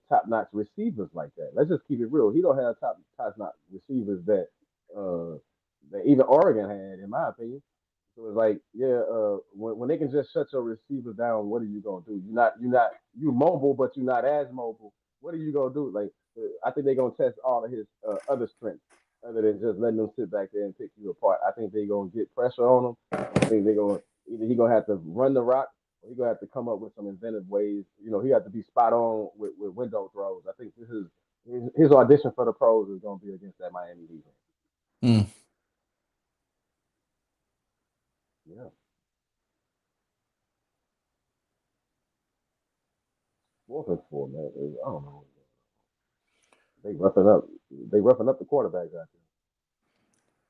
top-notch receivers like that. Let's just keep it real. He don't have top-notch receivers that even Oregon had, in my opinion. So it's like, when they can just shut your receivers down, what are you gonna do? You mobile, but you're not as mobile. What are you gonna do? Like, I think they're gonna test all of his other strengths, other than just letting them sit back there and pick you apart. I think they're gonna get pressure on him. I think they're gonna. Either he's gonna have to run the rock, or he's gonna have to come up with some inventive ways. He has to be spot on with window throws. I think this is his audition for the pros is gonna be against that Miami defense. Yeah. 4th and 4, man. I don't know. They roughing up the quarterbacks out there.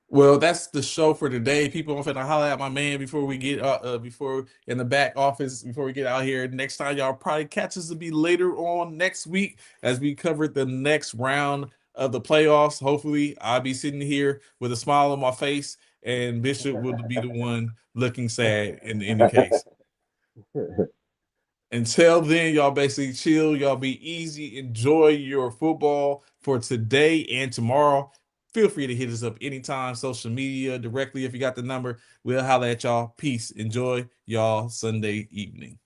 Well, that's the show for today. People, I'm finna holler at my man before we get before in the back office before we get out here. Next time, y'all probably catch us to be later on next week as we cover the next round of the playoffs. Hopefully, I'll be sitting here with a smile on my face, and Bishop will be the one looking sad in any case. Until then, y'all basically chill. Y'all be easy. Enjoy your football for today and tomorrow. Feel free to hit us up anytime, social media, directly if you got the number. We'll holler at y'all. Peace. Enjoy y'all Sunday evening.